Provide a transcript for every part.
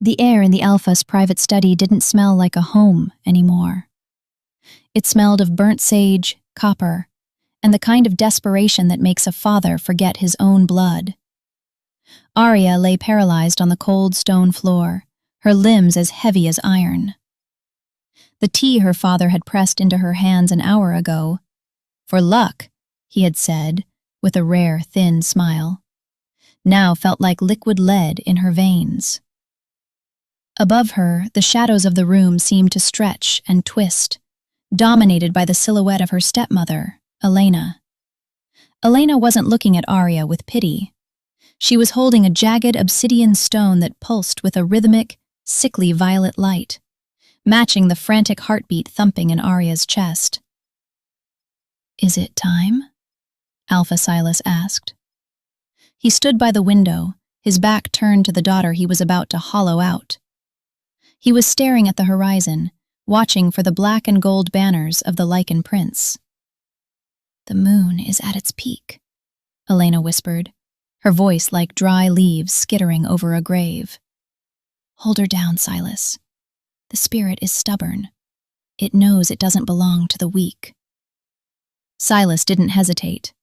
The air in the Alpha's private study didn't smell like a home anymore. It smelled of burnt sage, copper, and the kind of desperation that makes a father forget his own blood. Arya lay paralyzed on the cold stone floor, her limbs as heavy as iron. The tea her father had pressed into her hands an hour ago, "For luck," he had said, with a rare, thin smile, now felt like liquid lead in her veins. Above her, the shadows of the room seemed to stretch and twist, dominated by the silhouette of her stepmother, Elena. Elena wasn't looking at Arya with pity. She was holding a jagged obsidian stone that pulsed with a rhythmic, sickly violet light, matching the frantic heartbeat thumping in Arya's chest. "Is it time?" Alpha Silas asked. He stood by the window, his back turned to the daughter he was about to hollow out. He was staring at the horizon, watching for the black and gold banners of the Lycan Prince. "The moon is at its peak," Elena whispered, her voice like dry leaves skittering over a grave. "Hold her down, Silas. The spirit is stubborn. It knows it doesn't belong to the weak." Silas didn't hesitate.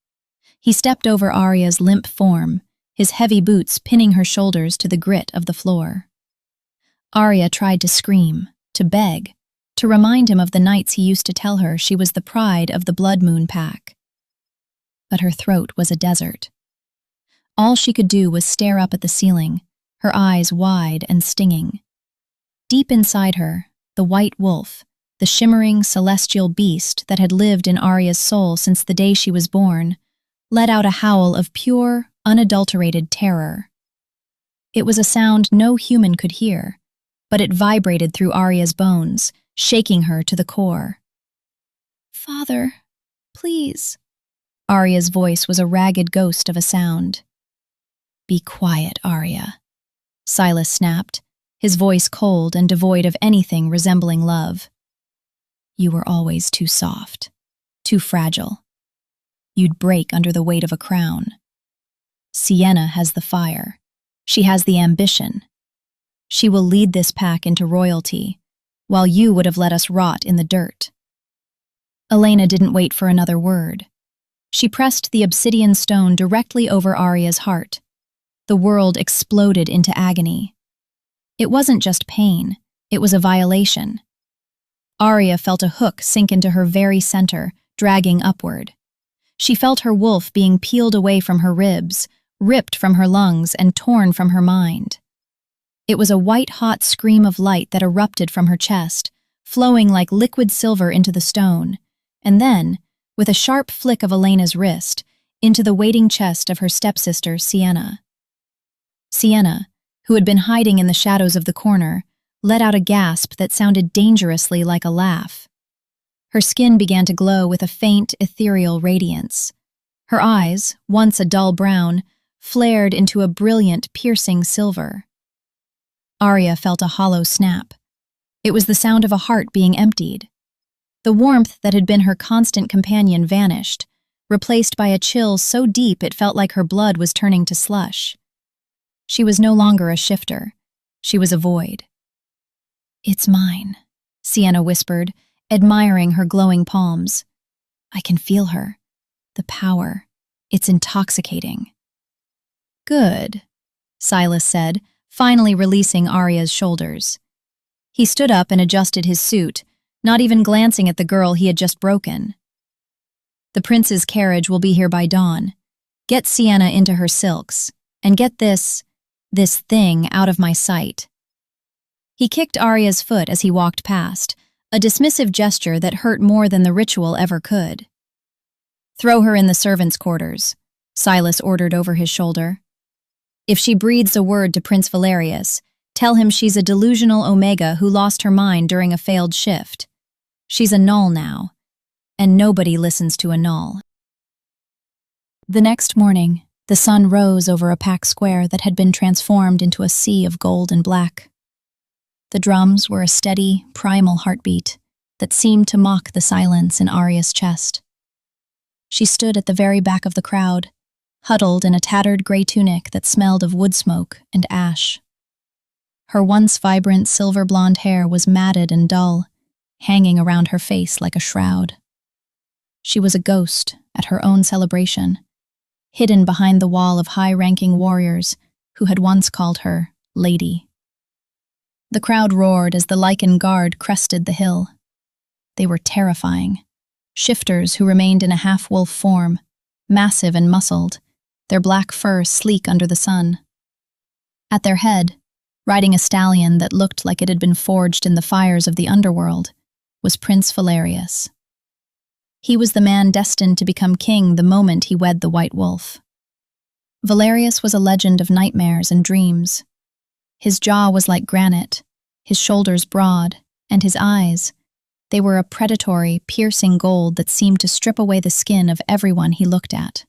He stepped over Arya's limp form, his heavy boots pinning her shoulders to the grit of the floor. Arya tried to scream, to beg, to remind him of the nights he used to tell her she was the pride of the Blood Moon Pack. But her throat was a desert. All she could do was stare up at the ceiling, her eyes wide and stinging. Deep inside her, the white wolf, the shimmering celestial beast that had lived in Arya's soul since the day she was born, let out a howl of pure, unadulterated terror. It was a sound no human could hear, but it vibrated through Arya's bones, shaking her to the core. "Father, please." Arya's voice was a ragged ghost of a sound. "Be quiet, Arya," Silas snapped, his voice cold and devoid of anything resembling love. "You were always too soft, too fragile. You'd break under the weight of a crown. Sienna has the fire. She has the ambition. She will lead this pack into royalty, while you would have let us rot in the dirt." Elena didn't wait for another word. She pressed the obsidian stone directly over Arya's heart. The world exploded into agony. It wasn't just pain, it was a violation. Arya felt a hook sink into her very center, dragging upward. She felt her wolf being peeled away from her ribs, ripped from her lungs, and torn from her mind. It was a white-hot scream of light that erupted from her chest, flowing like liquid silver into the stone, and then, with a sharp flick of Elena's wrist, into the waiting chest of her stepsister, Sienna. Sienna, who had been hiding in the shadows of the corner, let out a gasp that sounded dangerously like a laugh. Her skin began to glow with a faint, ethereal radiance. Her eyes, once a dull brown, flared into a brilliant, piercing silver. Arya felt a hollow snap. It was the sound of a heart being emptied. The warmth that had been her constant companion vanished, replaced by a chill so deep it felt like her blood was turning to slush. She was no longer a shifter. She was a void. "It's mine," Sienna whispered, admiring her glowing palms. "I can feel her. The power. It's intoxicating." "Good," Silas said, finally releasing Arya's shoulders. He stood up and adjusted his suit, not even glancing at the girl he had just broken. "The prince's carriage will be here by dawn. Get Sienna into her silks, and get this thing out of my sight." He kicked Arya's foot as he walked past, a dismissive gesture that hurt more than the ritual ever could. "Throw her in the servants' quarters," Silas ordered over his shoulder. "If she breathes a word to Prince Valerius, tell him she's a delusional Omega who lost her mind during a failed shift. She's a null now, and nobody listens to a null." The next morning, the sun rose over a packed square that had been transformed into a sea of gold and black. The drums were a steady, primal heartbeat that seemed to mock the silence in Arya's chest. She stood at the very back of the crowd, huddled in a tattered gray tunic that smelled of wood smoke and ash. Her once vibrant silver-blonde hair was matted and dull, hanging around her face like a shroud. She was a ghost at her own celebration, hidden behind the wall of high-ranking warriors who had once called her Lady. The crowd roared as the Lycan guard crested the hill. They were terrifying. Shifters who remained in a half-wolf form, massive and muscled, their black fur sleek under the sun. At their head, riding a stallion that looked like it had been forged in the fires of the underworld, was Prince Valerius. He was the man destined to become king the moment he wed the White Wolf. Valerius was a legend of nightmares and dreams. His jaw was like granite, his shoulders broad, and his eyes, they were a predatory, piercing gold that seemed to strip away the skin of everyone he looked at.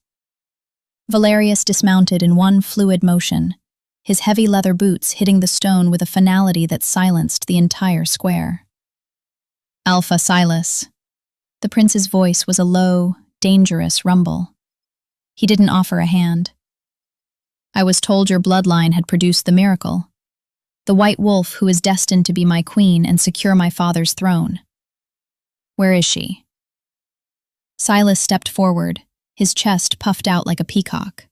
Valerius dismounted in one fluid motion, his heavy leather boots hitting the stone with a finality that silenced the entire square. Alpha Silas. The prince's voice was a low, dangerous rumble. He didn't offer a hand. I was told your bloodline had produced the miracle, the White Wolf who is destined to be my queen and secure my father's throne. Where is she? Silas stepped forward, his chest puffed out like a peacock.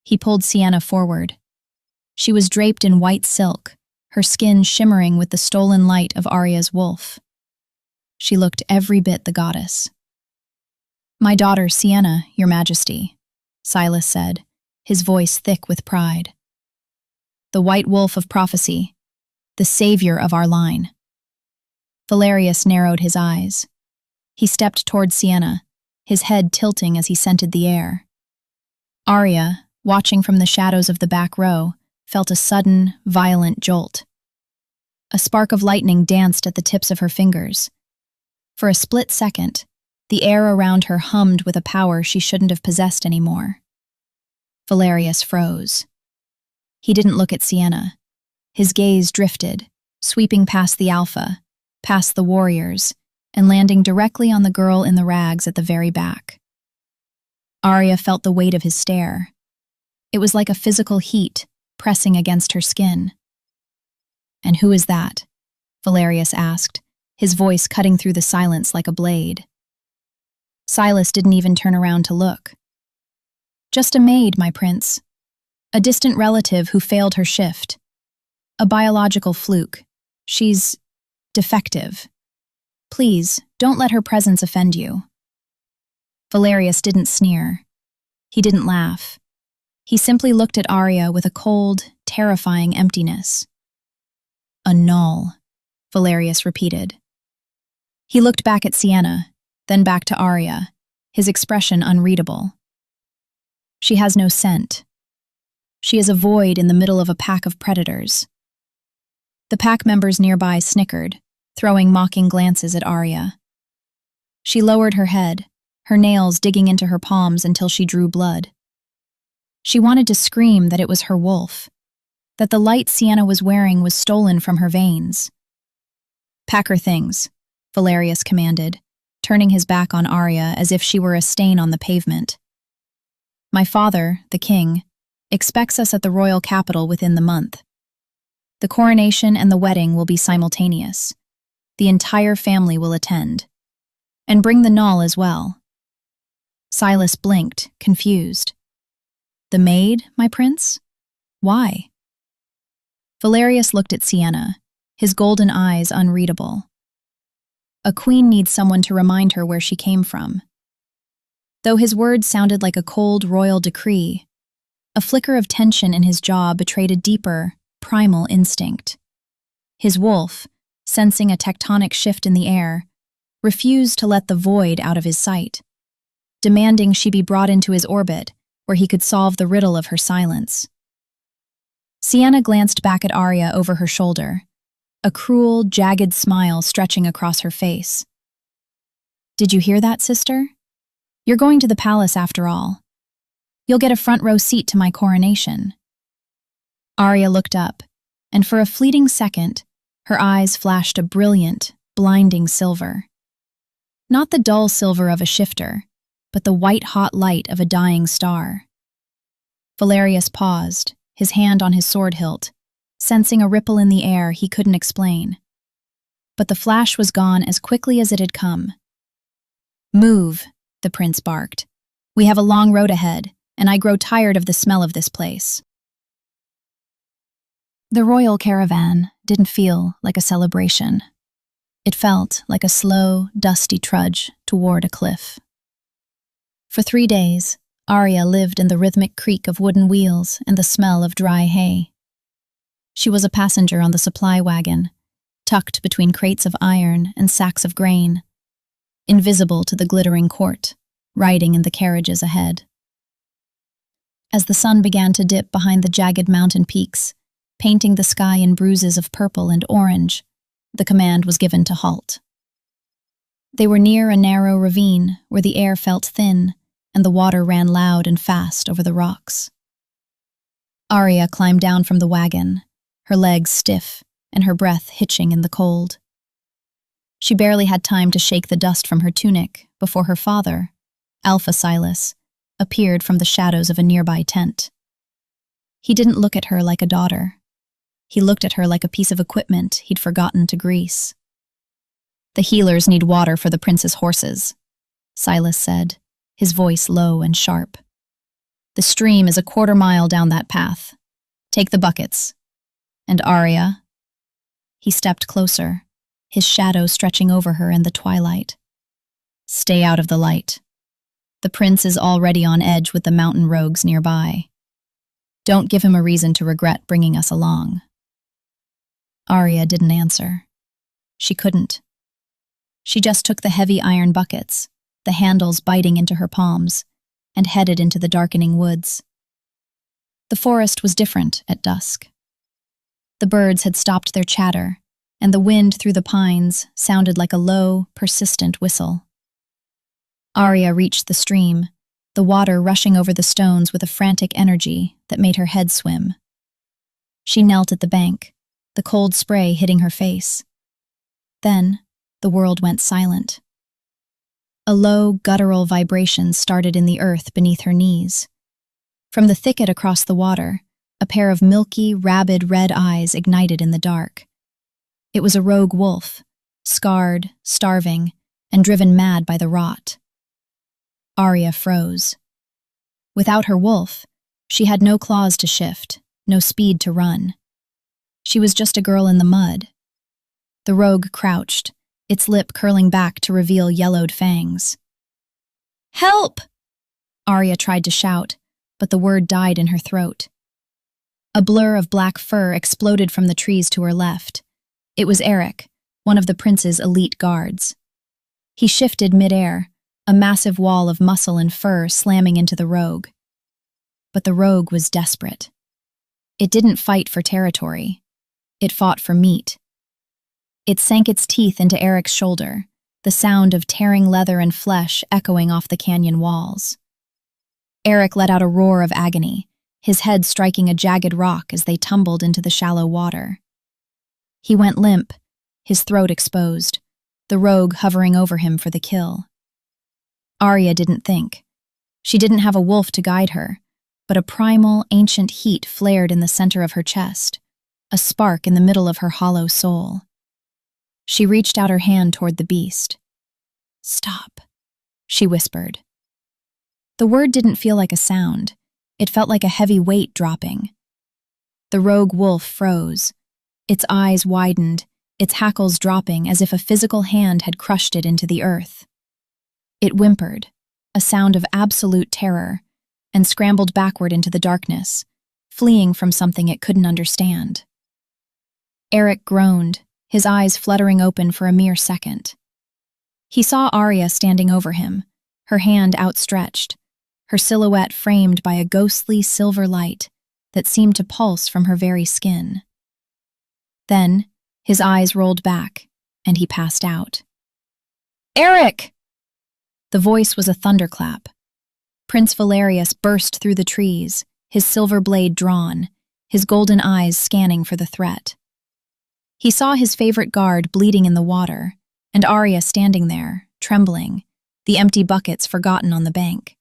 He pulled Sienna forward. She was draped in white silk, her skin shimmering with the stolen light of Arya's wolf. She looked every bit the goddess. My daughter, Sienna, your majesty, Silas said, his voice thick with pride. The White Wolf of prophecy, the savior of our line. Valerius narrowed his eyes. He stepped toward Sienna, his head tilting as he scented the air. Arya, watching from the shadows of the back row, felt a sudden, violent jolt. A spark of lightning danced at the tips of her fingers. For a split second, the air around her hummed with a power she shouldn't have possessed anymore. Valerius froze. He didn't look at Sienna. His gaze drifted, sweeping past the Alpha, past the warriors, and landing directly on the girl in the rags at the very back. Arya felt the weight of his stare. It was like a physical heat pressing against her skin. And who is that? Valerius asked, his voice cutting through the silence like a blade. Silas didn't even turn around to look. Just a maid, my prince. A distant relative who failed her shift. A biological fluke. She's defective. Please, don't let her presence offend you. Valerius didn't sneer. He didn't laugh. He simply looked at Arya with a cold, terrifying emptiness. A null, Valerius repeated. He looked back at Sienna, then back to Arya, his expression unreadable. She has no scent. She is a void in the middle of a pack of predators. The pack members nearby snickered, throwing mocking glances at Arya. She lowered her head, her nails digging into her palms until she drew blood. She wanted to scream that it was her wolf, that the light Sienna was wearing was stolen from her veins. Pack her things, Valerius commanded, turning his back on Arya as if she were a stain on the pavement. My father, the king, expects us at the royal capital within the month. The coronation and the wedding will be simultaneous. The entire family will attend. And bring the null as well. Silas blinked, confused. The maid, my prince? Why? Valerius looked at Sienna, his golden eyes unreadable. A queen needs someone to remind her where she came from. Though his words sounded like a cold royal decree, a flicker of tension in his jaw betrayed a deeper, primal instinct. His wolf, sensing a tectonic shift in the air, refused to let the void out of his sight, demanding she be brought into his orbit where he could solve the riddle of her silence. Sienna glanced back at Arya over her shoulder, a cruel, jagged smile stretching across her face. Did you hear that, sister? You're going to the palace after all. You'll get a front-row seat to my coronation. Arya looked up, and for a fleeting second, her eyes flashed a brilliant, blinding silver. Not the dull silver of a shifter, but the white-hot light of a dying star. Valerius paused, his hand on his sword hilt, sensing a ripple in the air he couldn't explain. But the flash was gone as quickly as it had come. "Move," the prince barked. "We have a long road ahead, and I grow tired of the smell of this place." The royal caravan didn't feel like a celebration. It felt like a slow, dusty trudge toward a cliff. For 3 days, Arya lived in the rhythmic creak of wooden wheels and the smell of dry hay. She was a passenger on the supply wagon, tucked between crates of iron and sacks of grain, invisible to the glittering court, riding in the carriages ahead. As the sun began to dip behind the jagged mountain peaks, painting the sky in bruises of purple and orange, the command was given to halt. They were near a narrow ravine where the air felt thin and the water ran loud and fast over the rocks. Arya climbed down from the wagon, her legs stiff and her breath hitching in the cold. She barely had time to shake the dust from her tunic before her father, Alpha Silas, appeared from the shadows of a nearby tent. He didn't look at her like a daughter. He looked at her like a piece of equipment he'd forgotten to grease. "The healers need water for the prince's horses," Silas said, his voice low and sharp. "The stream is a 1/4 mile down that path. Take the buckets. And Arya." He stepped closer, his shadow stretching over her in the twilight. "Stay out of the light. The prince is already on edge with the mountain rogues nearby. Don't give him a reason to regret bringing us along." Arya didn't answer. She couldn't. She just took the heavy iron buckets, the handles biting into her palms, and headed into the darkening woods. The forest was different at dusk. The birds had stopped their chatter, and the wind through the pines sounded like a low, persistent whistle. Arya reached the stream, the water rushing over the stones with a frantic energy that made her head swim. She knelt at the bank, the cold spray hitting her face. Then, the world went silent. A low, guttural vibration started in the earth beneath her knees. From the thicket across the water, a pair of milky, rabid red eyes ignited in the dark. It was a rogue wolf, scarred, starving, and driven mad by the rot. Arya froze. Without her wolf, she had no claws to shift, no speed to run. She was just a girl in the mud. The rogue crouched, its lip curling back to reveal yellowed fangs. "Help!" Arya tried to shout, but the word died in her throat. A blur of black fur exploded from the trees to her left. It was Eric, one of the prince's elite guards. He shifted midair, a massive wall of muscle and fur slamming into the rogue. But the rogue was desperate. It didn't fight for territory. It fought for meat. It sank its teeth into Eric's shoulder, the sound of tearing leather and flesh echoing off the canyon walls. Eric let out a roar of agony, his head striking a jagged rock as they tumbled into the shallow water. He went limp, his throat exposed, the rogue hovering over him for the kill. Arya didn't think. She didn't have a wolf to guide her, but a primal, ancient heat flared in the center of her chest, a spark in the middle of her hollow soul. She reached out her hand toward the beast. "Stop," she whispered. The word didn't feel like a sound. It felt like a heavy weight dropping. The rogue wolf froze. Its eyes widened, its hackles dropping as if a physical hand had crushed it into the earth. It whimpered, a sound of absolute terror, and scrambled backward into the darkness, fleeing from something it couldn't understand. Eric groaned, his eyes fluttering open for a mere second. He saw Arya standing over him, her hand outstretched, her silhouette framed by a ghostly silver light that seemed to pulse from her very skin. Then, his eyes rolled back, and he passed out. "Eric!" The voice was a thunderclap. Prince Valerius burst through the trees, his silver blade drawn, his golden eyes scanning for the threat. He saw his favorite guard bleeding in the water, and Arya standing there, trembling, the empty buckets forgotten on the bank.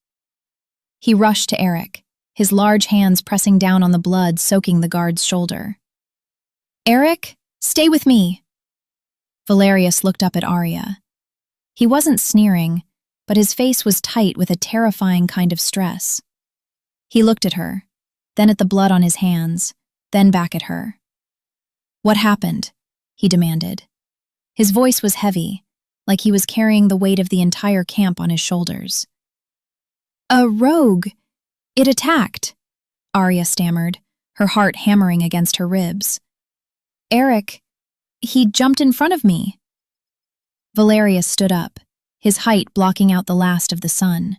He rushed to Eric, his large hands pressing down on the blood soaking the guard's shoulder. Eric, stay with me. Valerius looked up at Arya. He wasn't sneering, but his face was tight with a terrifying kind of stress. He looked at her, then at the blood on his hands, then back at her. What happened? He demanded. His voice was heavy, like he was carrying the weight of the entire camp on his shoulders. A rogue. It attacked, Arya stammered, her heart hammering against her ribs. Eric, he jumped in front of me. Valerius stood up, his height blocking out the last of the sun.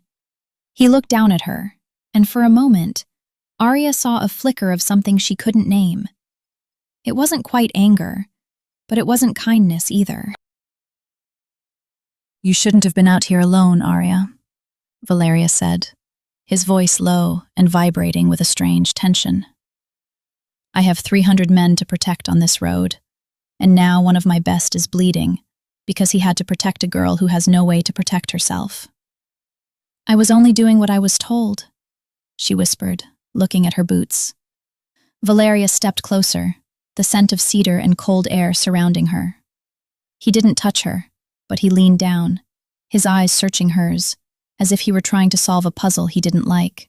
He looked down at her, and for a moment, Arya saw a flicker of something she couldn't name. It wasn't quite anger, but it wasn't kindness either. You shouldn't have been out here alone, Arya, Valerius said, his voice low and vibrating with a strange tension. I have 300 men to protect on this road, and now one of my best is bleeding because he had to protect a girl who has no way to protect herself. I was only doing what I was told, she whispered, looking at her boots. Valerius stepped closer, the scent of cedar and cold air surrounding her. He didn't touch her, but he leaned down, his eyes searching hers, as if he were trying to solve a puzzle he didn't like.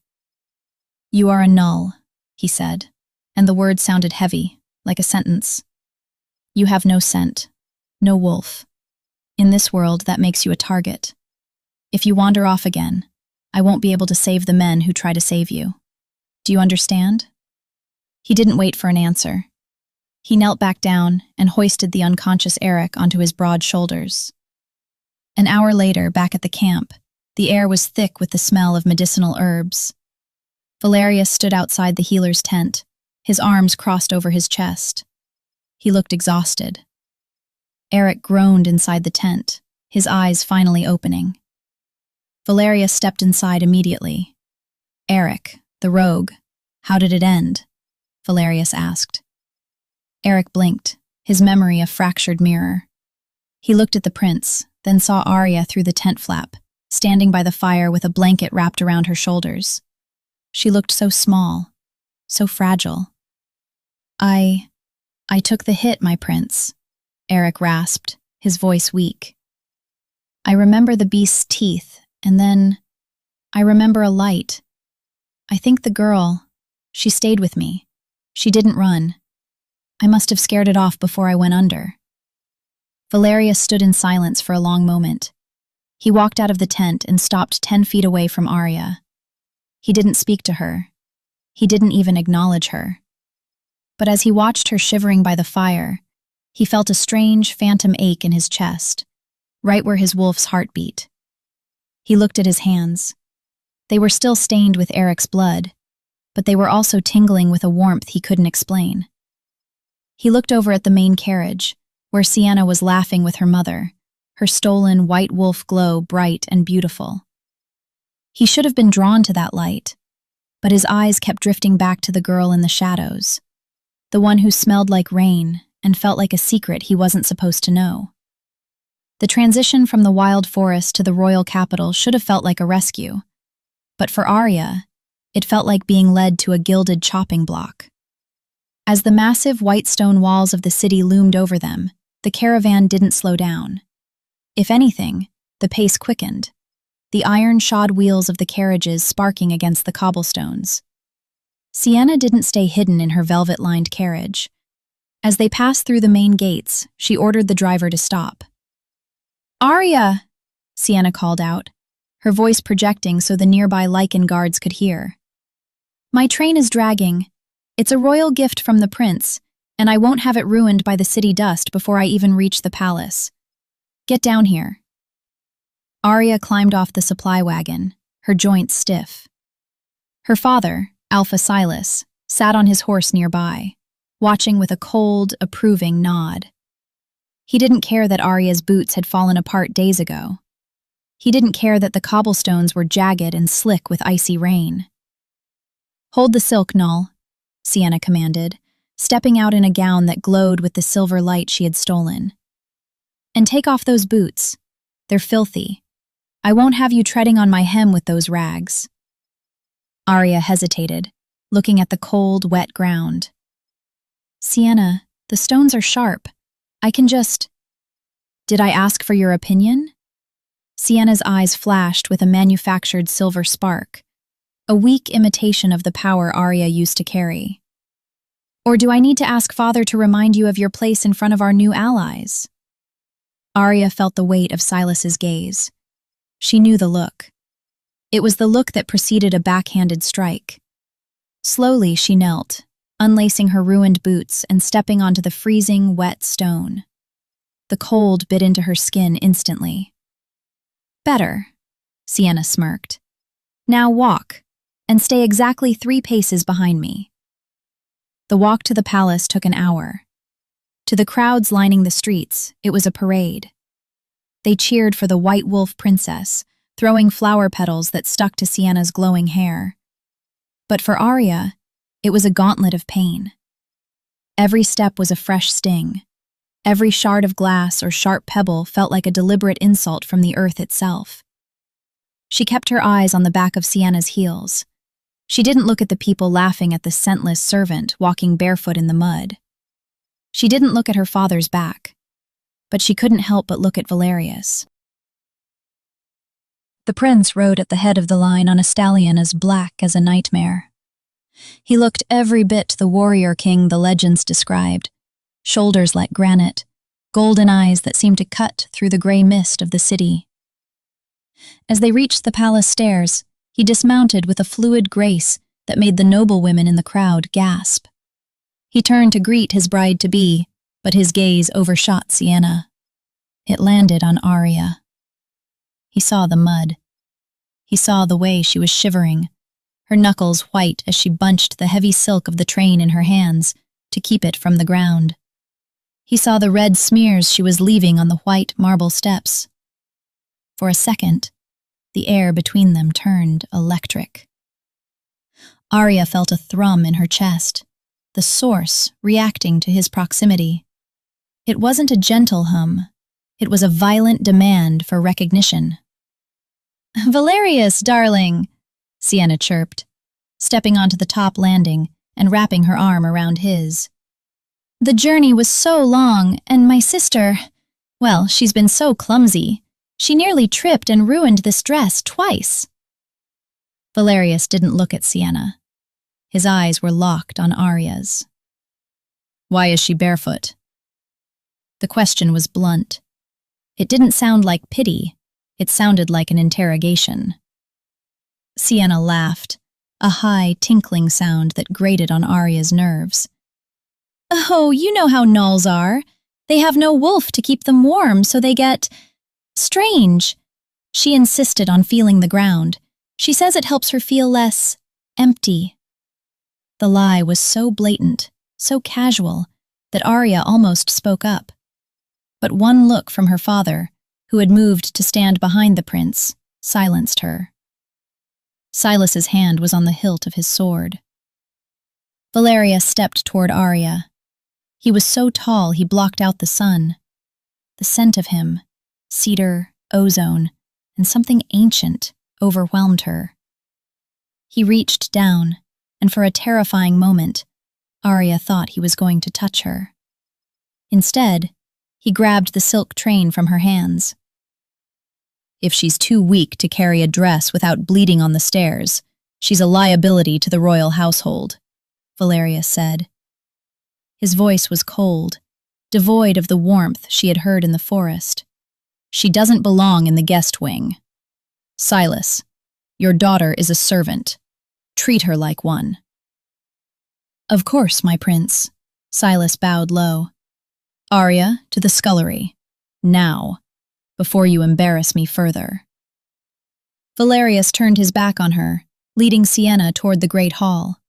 You are a null, he said, and the word sounded heavy, like a sentence. You have no scent, no wolf. In this world, that makes you a target. If you wander off again, I won't be able to save the men who try to save you. Do you understand? He didn't wait for an answer. He knelt back down and hoisted the unconscious Eric onto his broad shoulders. An hour later, back at the camp, the air was thick with the smell of medicinal herbs. Valerius stood outside the healer's tent, his arms crossed over his chest. He looked exhausted. Eric groaned inside the tent, his eyes finally opening. Valerius stepped inside immediately. Eric, the rogue, how did it end? Valerius asked. Eric blinked, his memory a fractured mirror. He looked at the prince, then saw Arya through the tent flap, standing by the fire with a blanket wrapped around her shoulders. She looked so small, so fragile. I took the hit, my prince, Eric rasped, his voice weak. I remember the beast's teeth, and then I remember a light. I think the girl, she stayed with me. She didn't run. I must have scared it off before I went under. Valerius stood in silence for a long moment. He walked out of the tent and stopped 10 feet away from Arya. He didn't speak to her. He didn't even acknowledge her. But as he watched her shivering by the fire, he felt a strange, phantom ache in his chest, right where his wolf's heart beat. He looked at his hands. They were still stained with Eric's blood, but they were also tingling with a warmth he couldn't explain. He looked over at the main carriage, where Sienna was laughing with her mother, her stolen white wolf glow bright and beautiful. He should have been drawn to that light, but his eyes kept drifting back to the girl in the shadows, the one who smelled like rain and felt like a secret he wasn't supposed to know. The transition from the wild forest to the royal capital should have felt like a rescue, but for Arya, it felt like being led to a gilded chopping block. As the massive white stone walls of the city loomed over them, the caravan didn't slow down. If anything, the pace quickened, the iron-shod wheels of the carriages sparking against the cobblestones. Sienna didn't stay hidden in her velvet-lined carriage. As they passed through the main gates, she ordered the driver to stop. "Arya!" Sienna called out, her voice projecting so the nearby lichen guards could hear. "My train is dragging. It's a royal gift from the prince, and I won't have it ruined by the city dust before I even reach the palace. Get down here." Arya climbed off the supply wagon, her joints stiff. Her father, Alpha Silas, sat on his horse nearby, watching with a cold, approving nod. He didn't care that Arya's boots had fallen apart days ago. He didn't care that the cobblestones were jagged and slick with icy rain. "Hold the silk, Null," Sienna commanded, stepping out in a gown that glowed with the silver light she had stolen. "And take off those boots. They're filthy. I won't have you treading on my hem with those rags." Arya hesitated, looking at the cold, wet ground. "Sienna, The stones are sharp. I can just— Did I ask for your opinion? Sienna's eyes flashed with a manufactured silver spark, a weak imitation of the power Arya used to carry. Or do I need to ask Father to remind you of your place in front of our new allies? Arya felt the weight of Silas's gaze. She knew the look. It was the look that preceded a backhanded strike. Slowly she knelt, unlacing her ruined boots and stepping onto the freezing, wet stone. The cold bit into her skin instantly. Better, Sienna smirked. Now walk, and stay exactly 3 paces behind me. The walk to the palace took an hour. To the crowds lining the streets, it was a parade. They cheered for the White Wolf princess, throwing flower petals that stuck to Sienna's glowing hair. But for Arya, it was a gauntlet of pain. Every step was a fresh sting. Every shard of glass or sharp pebble felt like a deliberate insult from the earth itself. She kept her eyes on the back of Sienna's heels. She didn't look at the people laughing at the scentless servant walking barefoot in the mud. She didn't look at her father's back, but she couldn't help but look at Valerius. The prince rode at the head of the line on a stallion as black as a nightmare. He looked every bit the warrior king the legends described, shoulders like granite, golden eyes that seemed to cut through the gray mist of the city. As they reached the palace stairs, he dismounted with a fluid grace that made the noble women in the crowd gasp. He turned to greet his bride-to-be, but his gaze overshot Sienna. It landed on Arya. He saw the mud. He saw the way she was shivering, her knuckles white as she bunched the heavy silk of the train in her hands to keep it from the ground. He saw the red smears she was leaving on the white marble steps. For a second, the air between them turned electric. Arya felt a thrum in her chest, the source reacting to his proximity. It wasn't a gentle hum. It was a violent demand for recognition. "Valerius, darling," Sienna chirped, stepping onto the top landing and wrapping her arm around his. "The journey was so long, and my sister, well, she's been so clumsy. She nearly tripped and ruined this dress twice." Valerius didn't look at Sienna. His eyes were locked on Arya's. "Why is she barefoot?" The question was blunt. It didn't sound like pity. It sounded like an interrogation. Sienna laughed, a high, tinkling sound that grated on Arya's nerves. "Oh, you know how gnolls are. They have no wolf to keep them warm, so they get strange." She insisted on feeling the ground. She says it helps her feel less empty. The lie was so blatant, so casual, that Arya almost spoke up. But one look from her father, who had moved to stand behind the prince, silenced her. Silas's hand was on the hilt of his sword. Valerius stepped toward Arya. He was so tall he blocked out the sun. The scent of him, cedar, ozone, and something ancient, overwhelmed her. He reached down, and for a terrifying moment, Arya thought he was going to touch her. Instead, he grabbed the silk train from her hands. "If she's too weak to carry a dress without bleeding on the stairs, she's a liability to the royal household," Valerius said. His voice was cold, devoid of the warmth she had heard in the forest. "She doesn't belong in the guest wing. Silas, your daughter is a servant. Treat her like one." "Of course, my prince," Silas bowed low. "Arya, to the scullery. Now, before you embarrass me further." Valerius turned his back on her, leading Sienna toward the great hall.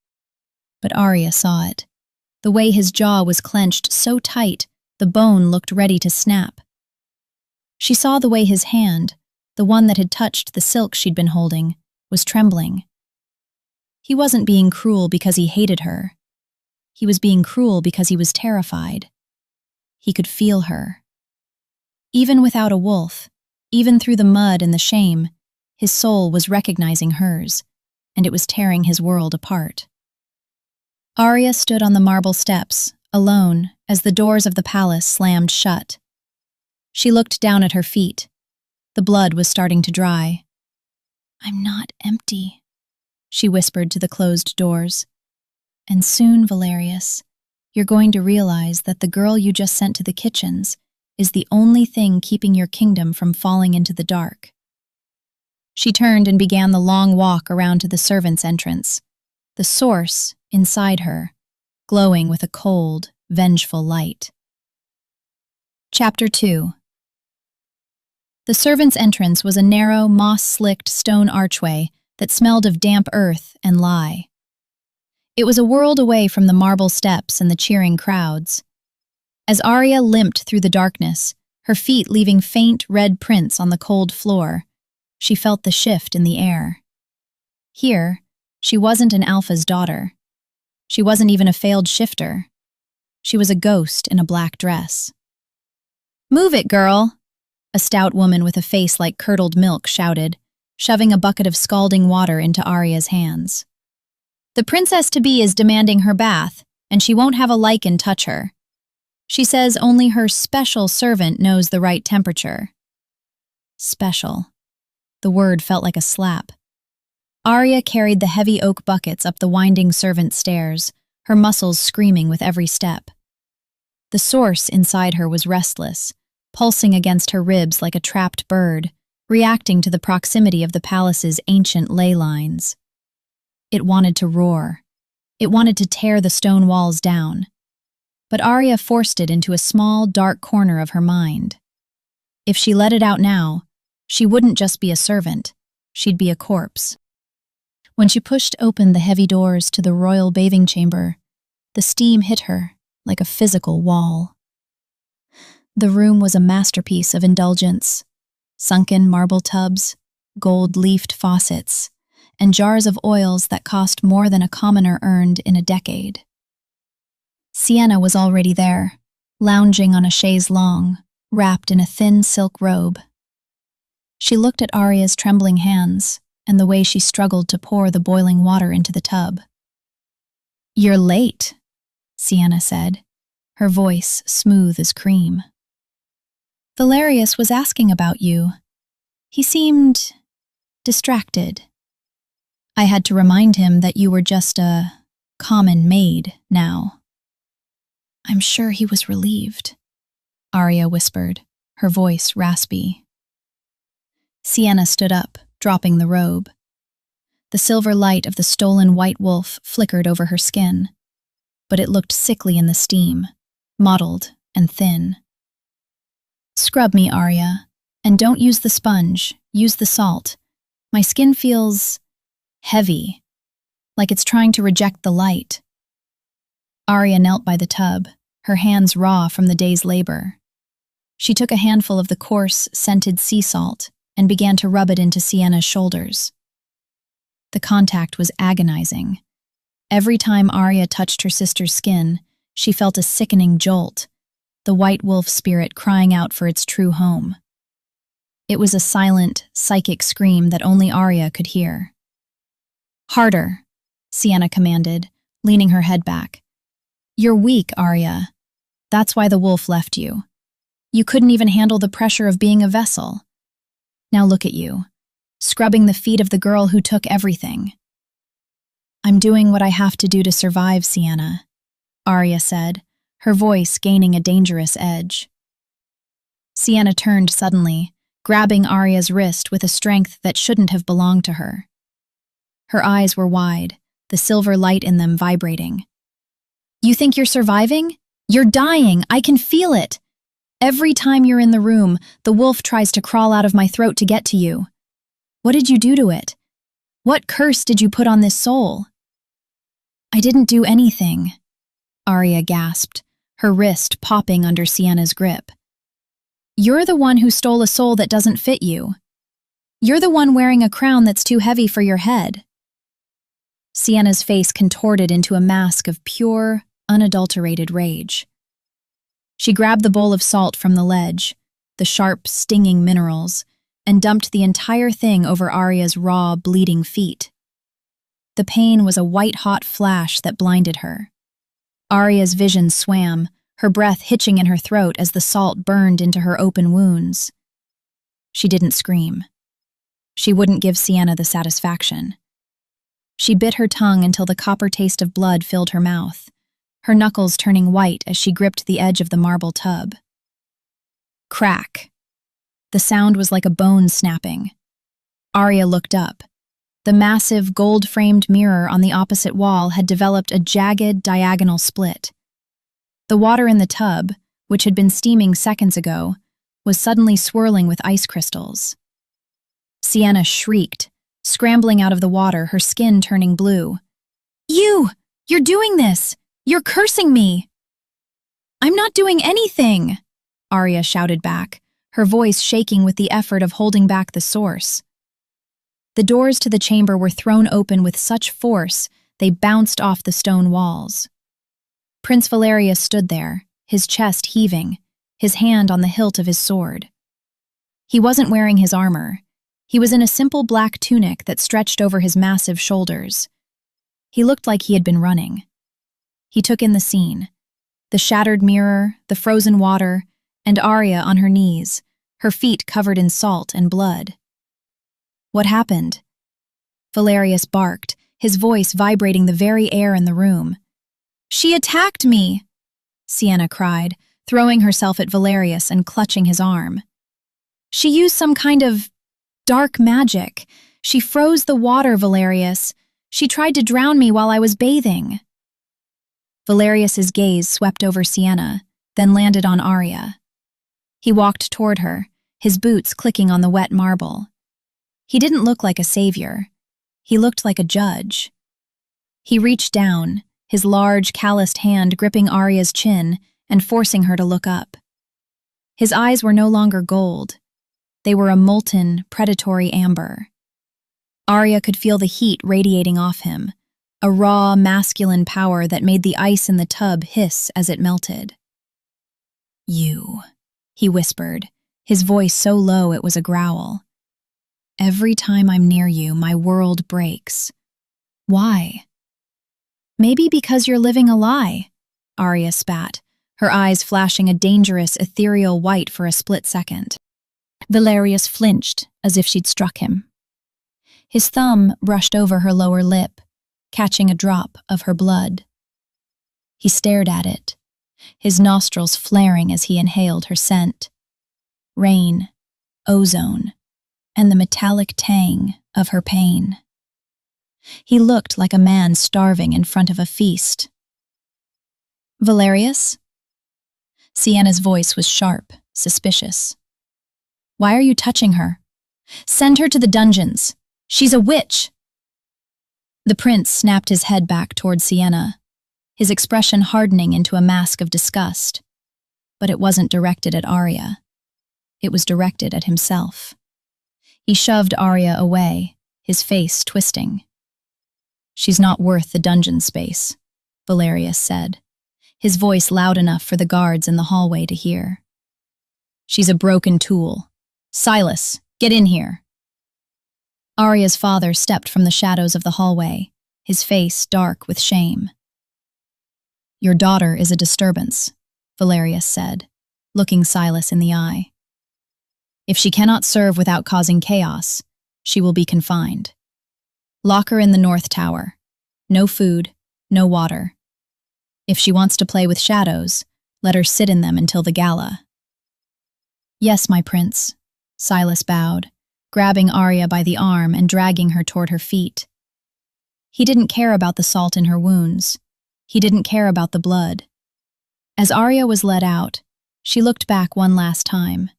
But Arya saw it. The way his jaw was clenched so tight, the bone looked ready to snap. She saw the way his hand, the one that had touched the silk she'd been holding, was trembling. He wasn't being cruel because he hated her. He was being cruel because he was terrified. He could feel her. Even without a wolf, even through the mud and the shame, his soul was recognizing hers, and it was tearing his world apart. Arya stood on the marble steps, alone, as the doors of the palace slammed shut. She looked down at her feet. The blood was starting to dry. "I'm not empty," she whispered to the closed doors. "And soon, Valerius, you're going to realize that the girl you just sent to the kitchens is the only thing keeping your kingdom from falling into the dark." She turned and began the long walk around to the servants' entrance, the source, inside her, glowing with a cold, vengeful light. Chapter 2. The servants' entrance was a narrow, moss-slicked stone archway that smelled of damp earth and lye. It was a world away from the marble steps and the cheering crowds. As Arya limped through the darkness, her feet leaving faint red prints on the cold floor, she felt the shift in the air. Here, she wasn't an alpha's daughter. She wasn't even a failed shifter. She was a ghost in a black dress. "Move it, girl!" a stout woman with a face like curdled milk shouted, shoving a bucket of scalding water into Arya's hands. "The princess-to-be is demanding her bath, and she won't have a lichen touch her. She says only her special servant knows the right temperature." Special. The word felt like a slap. Arya carried the heavy oak buckets up the winding servant stairs, her muscles screaming with every step. The source inside her was restless, pulsing against her ribs like a trapped bird, reacting to the proximity of the palace's ancient ley lines. It wanted to roar. It wanted to tear the stone walls down. But Arya forced it into a small, dark corner of her mind. If she let it out now, she wouldn't just be a servant, she'd be a corpse. When she pushed open the heavy doors to the royal bathing chamber, the steam hit her like a physical wall. The room was a masterpiece of indulgence. Sunken marble tubs, gold-leafed faucets, and jars of oils that cost more than a commoner earned in a decade. Sienna was already there, lounging on a chaise longue, wrapped in a thin silk robe. She looked at Arya's trembling hands and the way she struggled to pour the boiling water into the tub. "You're late," Sienna said, her voice smooth as cream. "Valerius was asking about you. He seemed distracted. I had to remind him that you were just a common maid now." "I'm sure he was relieved," Arya whispered, her voice raspy. Sienna stood up, dropping the robe. The silver light of the stolen white wolf flickered over her skin, but it looked sickly in the steam, mottled and thin. "Scrub me, Arya, and don't use the sponge, use the salt. My skin feels heavy, like it's trying to reject the light." Arya knelt by the tub, her hands raw from the day's labor. She took a handful of the coarse, scented sea salt and began to rub it into Sienna's shoulders. The contact was agonizing. Every time Arya touched her sister's skin, she felt a sickening jolt, the white wolf spirit crying out for its true home. It was a silent, psychic scream that only Arya could hear. "Harder," Sienna commanded, leaning her head back. "You're weak, Arya. That's why the wolf left you. You couldn't even handle the pressure of being a vessel. Now look at you, scrubbing the feet of the girl who took everything." "I'm doing what I have to do to survive, Sienna," Arya said, her voice gaining a dangerous edge. Sienna turned suddenly, grabbing Arya's wrist with a strength that shouldn't have belonged to her. Her eyes were wide, the silver light in them vibrating. "You think you're surviving? You're dying, I can feel it! Every time you're in the room, the wolf tries to crawl out of my throat to get to you. What did you do to it? What curse did you put on this soul?" "I didn't do anything," Arya gasped, her wrist popping under Sienna's grip. "You're the one who stole a soul that doesn't fit you. You're the one wearing a crown that's too heavy for your head." Sienna's face contorted into a mask of pure, unadulterated rage. She grabbed the bowl of salt from the ledge, the sharp, stinging minerals, and dumped the entire thing over Arya's raw, bleeding feet. The pain was a white-hot flash that blinded her. Arya's vision swam, her breath hitching in her throat as the salt burned into her open wounds. She didn't scream. She wouldn't give Sienna the satisfaction. She bit her tongue until the copper taste of blood filled her mouth, her knuckles turning white as she gripped the edge of the marble tub. Crack. The sound was like a bone snapping. Arya looked up. The massive, gold-framed mirror on the opposite wall had developed a jagged, diagonal split. The water in the tub, which had been steaming seconds ago, was suddenly swirling with ice crystals. Sienna shrieked, scrambling out of the water, her skin turning blue. You're doing this! You're cursing me!" "I'm not doing anything!" Arya shouted back, her voice shaking with the effort of holding back the source. The doors to the chamber were thrown open with such force they bounced off the stone walls. Prince Valerius stood there, his chest heaving, his hand on the hilt of his sword. He wasn't wearing his armor. He was in a simple black tunic that stretched over his massive shoulders. He looked like he had been running. He took in the scene. The shattered mirror, the frozen water, and Arya on her knees, her feet covered in salt and blood. "What happened?" Valerius barked, his voice vibrating the very air in the room. "She attacked me!" Sienna cried, throwing herself at Valerius and clutching his arm. "She used some kind of dark magic. She froze the water, Valerius. She tried to drown me while I was bathing." Valerius's gaze swept over Sienna, then landed on Arya. He walked toward her, his boots clicking on the wet marble. He didn't look like a savior. He looked like a judge. He reached down, his large, calloused hand gripping Arya's chin and forcing her to look up. His eyes were no longer gold. They were a molten, predatory amber. Arya could feel the heat radiating off him, a raw, masculine power that made the ice in the tub hiss as it melted. "You," he whispered, his voice so low it was a growl. "Every time I'm near you, my world breaks. Why?" "Maybe because you're living a lie," Arya spat, her eyes flashing a dangerous, ethereal white for a split second. Valerius flinched, as if she'd struck him. His thumb brushed over her lower lip, catching a drop of her blood. He stared at it, his nostrils flaring as he inhaled her scent. Rain, ozone, and the metallic tang of her pain. He looked like a man starving in front of a feast. "Valerius?" Sienna's voice was sharp, suspicious. "Why are you touching her? Send her to the dungeons. She's a witch!" The prince snapped his head back toward Sienna, his expression hardening into a mask of disgust. But it wasn't directed at Arya. It was directed at himself. He shoved Arya away, his face twisting. "She's not worth the dungeon space," Valerius said, his voice loud enough for the guards in the hallway to hear. "She's a broken tool. Silas, get in here." Arya's father stepped from the shadows of the hallway, his face dark with shame. "Your daughter is a disturbance," Valerius said, looking Silas in the eye. "If she cannot serve without causing chaos, she will be confined. Lock her in the North Tower. No food, no water. If she wants to play with shadows, let her sit in them until the gala." "Yes, my prince," Silas bowed, grabbing Arya by the arm and dragging her toward her feet. He didn't care about the salt in her wounds. He didn't care about the blood. As Arya was led out, she looked back one last time.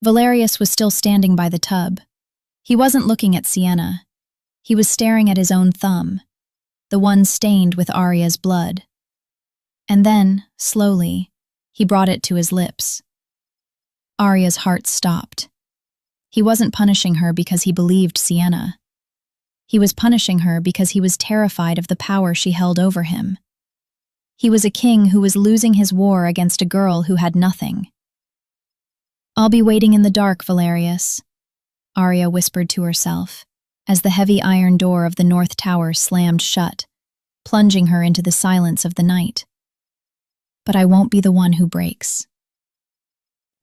Valerius was still standing by the tub. He wasn't looking at Sienna. He was staring at his own thumb, the one stained with Arya's blood. And then, slowly, he brought it to his lips. Arya's heart stopped. He wasn't punishing her because he believed Sienna. He was punishing her because he was terrified of the power she held over him. He was a king who was losing his war against a girl who had nothing. "I'll be waiting in the dark, Valerius," Arya whispered to herself, as the heavy iron door of the North Tower slammed shut, plunging her into the silence of the night. but I won't be the one who breaks.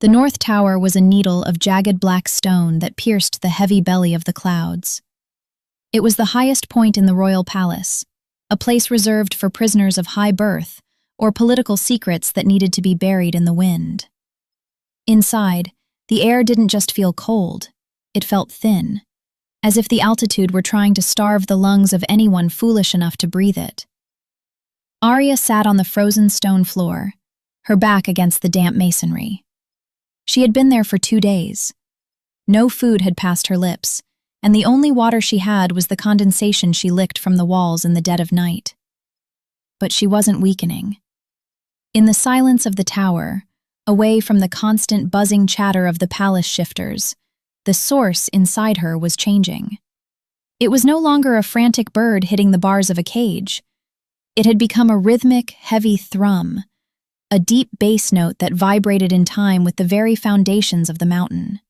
The North Tower was a needle of jagged black stone that pierced the heavy belly of the clouds. It was the highest point in the royal palace, a place reserved for prisoners of high birth or political secrets that needed to be buried in the wind. Inside, the air didn't just feel cold, it felt thin, as if the altitude were trying to starve the lungs of anyone foolish enough to breathe it. Arya sat on the frozen stone floor, her back against the damp masonry. She had been there for 2 days. No food had passed her lips, and the only water she had was the condensation she licked from the walls in the dead of night. But she wasn't weakening. In the silence of the tower, away from the constant buzzing chatter of the palace shifters, the source inside her was changing. It was no longer a frantic bird hitting the bars of a cage. It had become a rhythmic, heavy thrum, a deep bass note that vibrated in time with the very foundations of the mountain.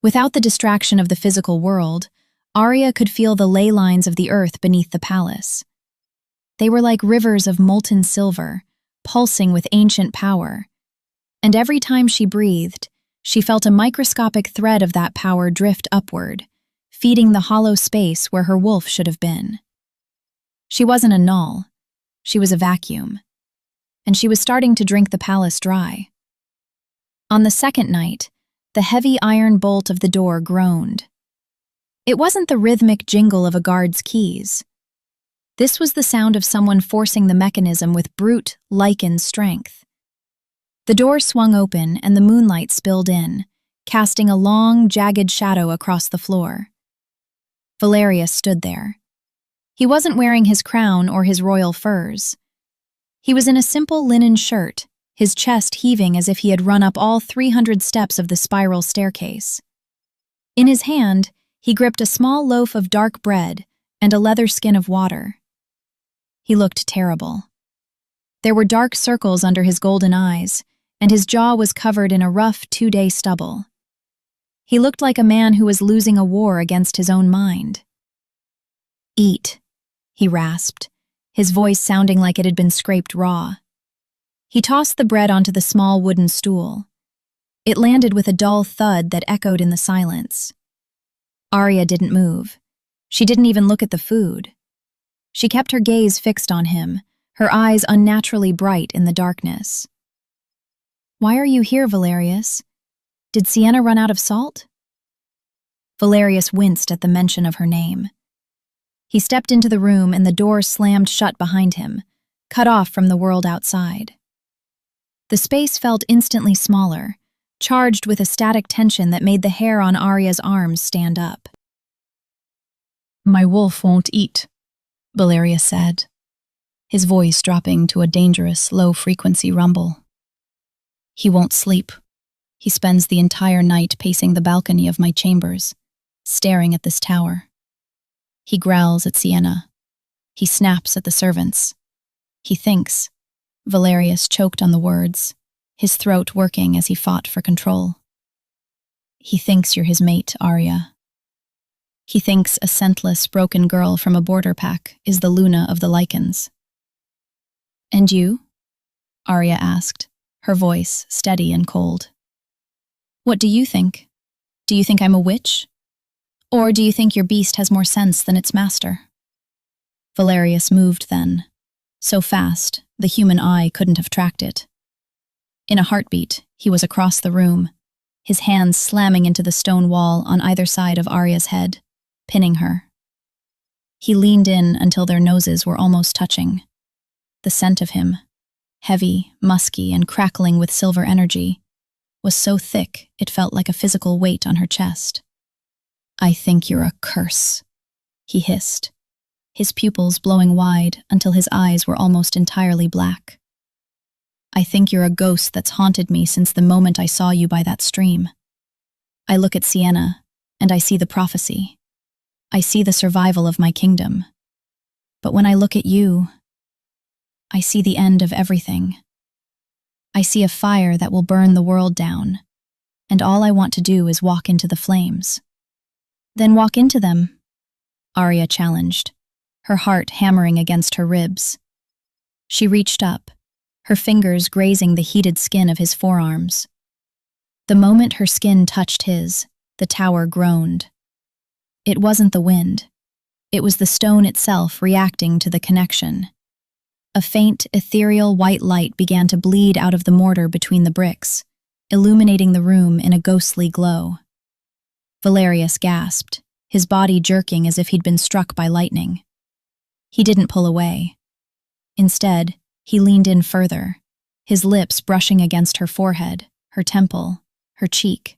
Without the distraction of the physical world, Arya could feel the ley lines of the earth beneath the palace. They were like rivers of molten silver, pulsing with ancient power. And every time she breathed, she felt a microscopic thread of that power drift upward, feeding the hollow space where her wolf should have been. She wasn't a null. She was a vacuum. And she was starting to drink the palace dry. On the second night, the heavy iron bolt of the door groaned. It wasn't the rhythmic jingle of a guard's keys. This was the sound of someone forcing the mechanism with brute, lichen strength. The door swung open and the moonlight spilled in, casting a long, jagged shadow across the floor. Valerius stood there. He wasn't wearing his crown or his royal furs. He was in a simple linen shirt, his chest heaving as if he had run up all 300 steps of the spiral staircase. In his hand, he gripped a small loaf of dark bread and a leather skin of water. He looked terrible. There were dark circles under his golden eyes, and his jaw was covered in a rough 2-day stubble. He looked like a man who was losing a war against his own mind. "Eat," he rasped, his voice sounding like it had been scraped raw. He tossed the bread onto the small wooden stool. It landed with a dull thud that echoed in the silence. Arya didn't move. She didn't even look at the food. She kept her gaze fixed on him, her eyes unnaturally bright in the darkness. "Why are you here, Valerius? Did Sienna run out of salt?" Valerius winced at the mention of her name. He stepped into the room and the door slammed shut behind him, cut off from the world outside. The space felt instantly smaller, charged with a static tension that made the hair on Arya's arms stand up. "My wolf won't eat," Valerius said, his voice dropping to a dangerous, low-frequency rumble. "He won't sleep. He spends the entire night pacing the balcony of my chambers, staring at this tower. He growls at Sienna. He snaps at the servants. He thinks." Valerius choked on the words, his throat working as he fought for control. "He thinks you're his mate, Arya. He thinks a scentless, broken girl from a border pack is the Luna of the lichens." "And you?" Arya asked, her voice steady and cold. "What do you think? Do you think I'm a witch? Or do you think your beast has more sense than its master?" Valerius moved then, so fast the human eye couldn't have tracked it. In a heartbeat, he was across the room, his hands slamming into the stone wall on either side of Arya's head, pinning her. He leaned in until their noses were almost touching. The scent of him, heavy, musky, and crackling with silver energy, was so thick it felt like a physical weight on her chest. "I think you're a curse," he hissed, his pupils blowing wide until his eyes were almost entirely black. "I think you're a ghost that's haunted me since the moment I saw you by that stream. I look at Sienna, and I see the prophecy. I see the survival of my kingdom. But when I look at you, I see the end of everything. I see a fire that will burn the world down, and all I want to do is walk into the flames." "Then walk into them," Arya challenged, her heart hammering against her ribs. She reached up, her fingers grazing the heated skin of his forearms. The moment her skin touched his, the tower groaned. It wasn't the wind. It was the stone itself reacting to the connection. A faint, ethereal white light began to bleed out of the mortar between the bricks, illuminating the room in a ghostly glow. Valerius gasped, his body jerking as if he'd been struck by lightning. He didn't pull away. Instead, he leaned in further, his lips brushing against her forehead, her temple, her cheek.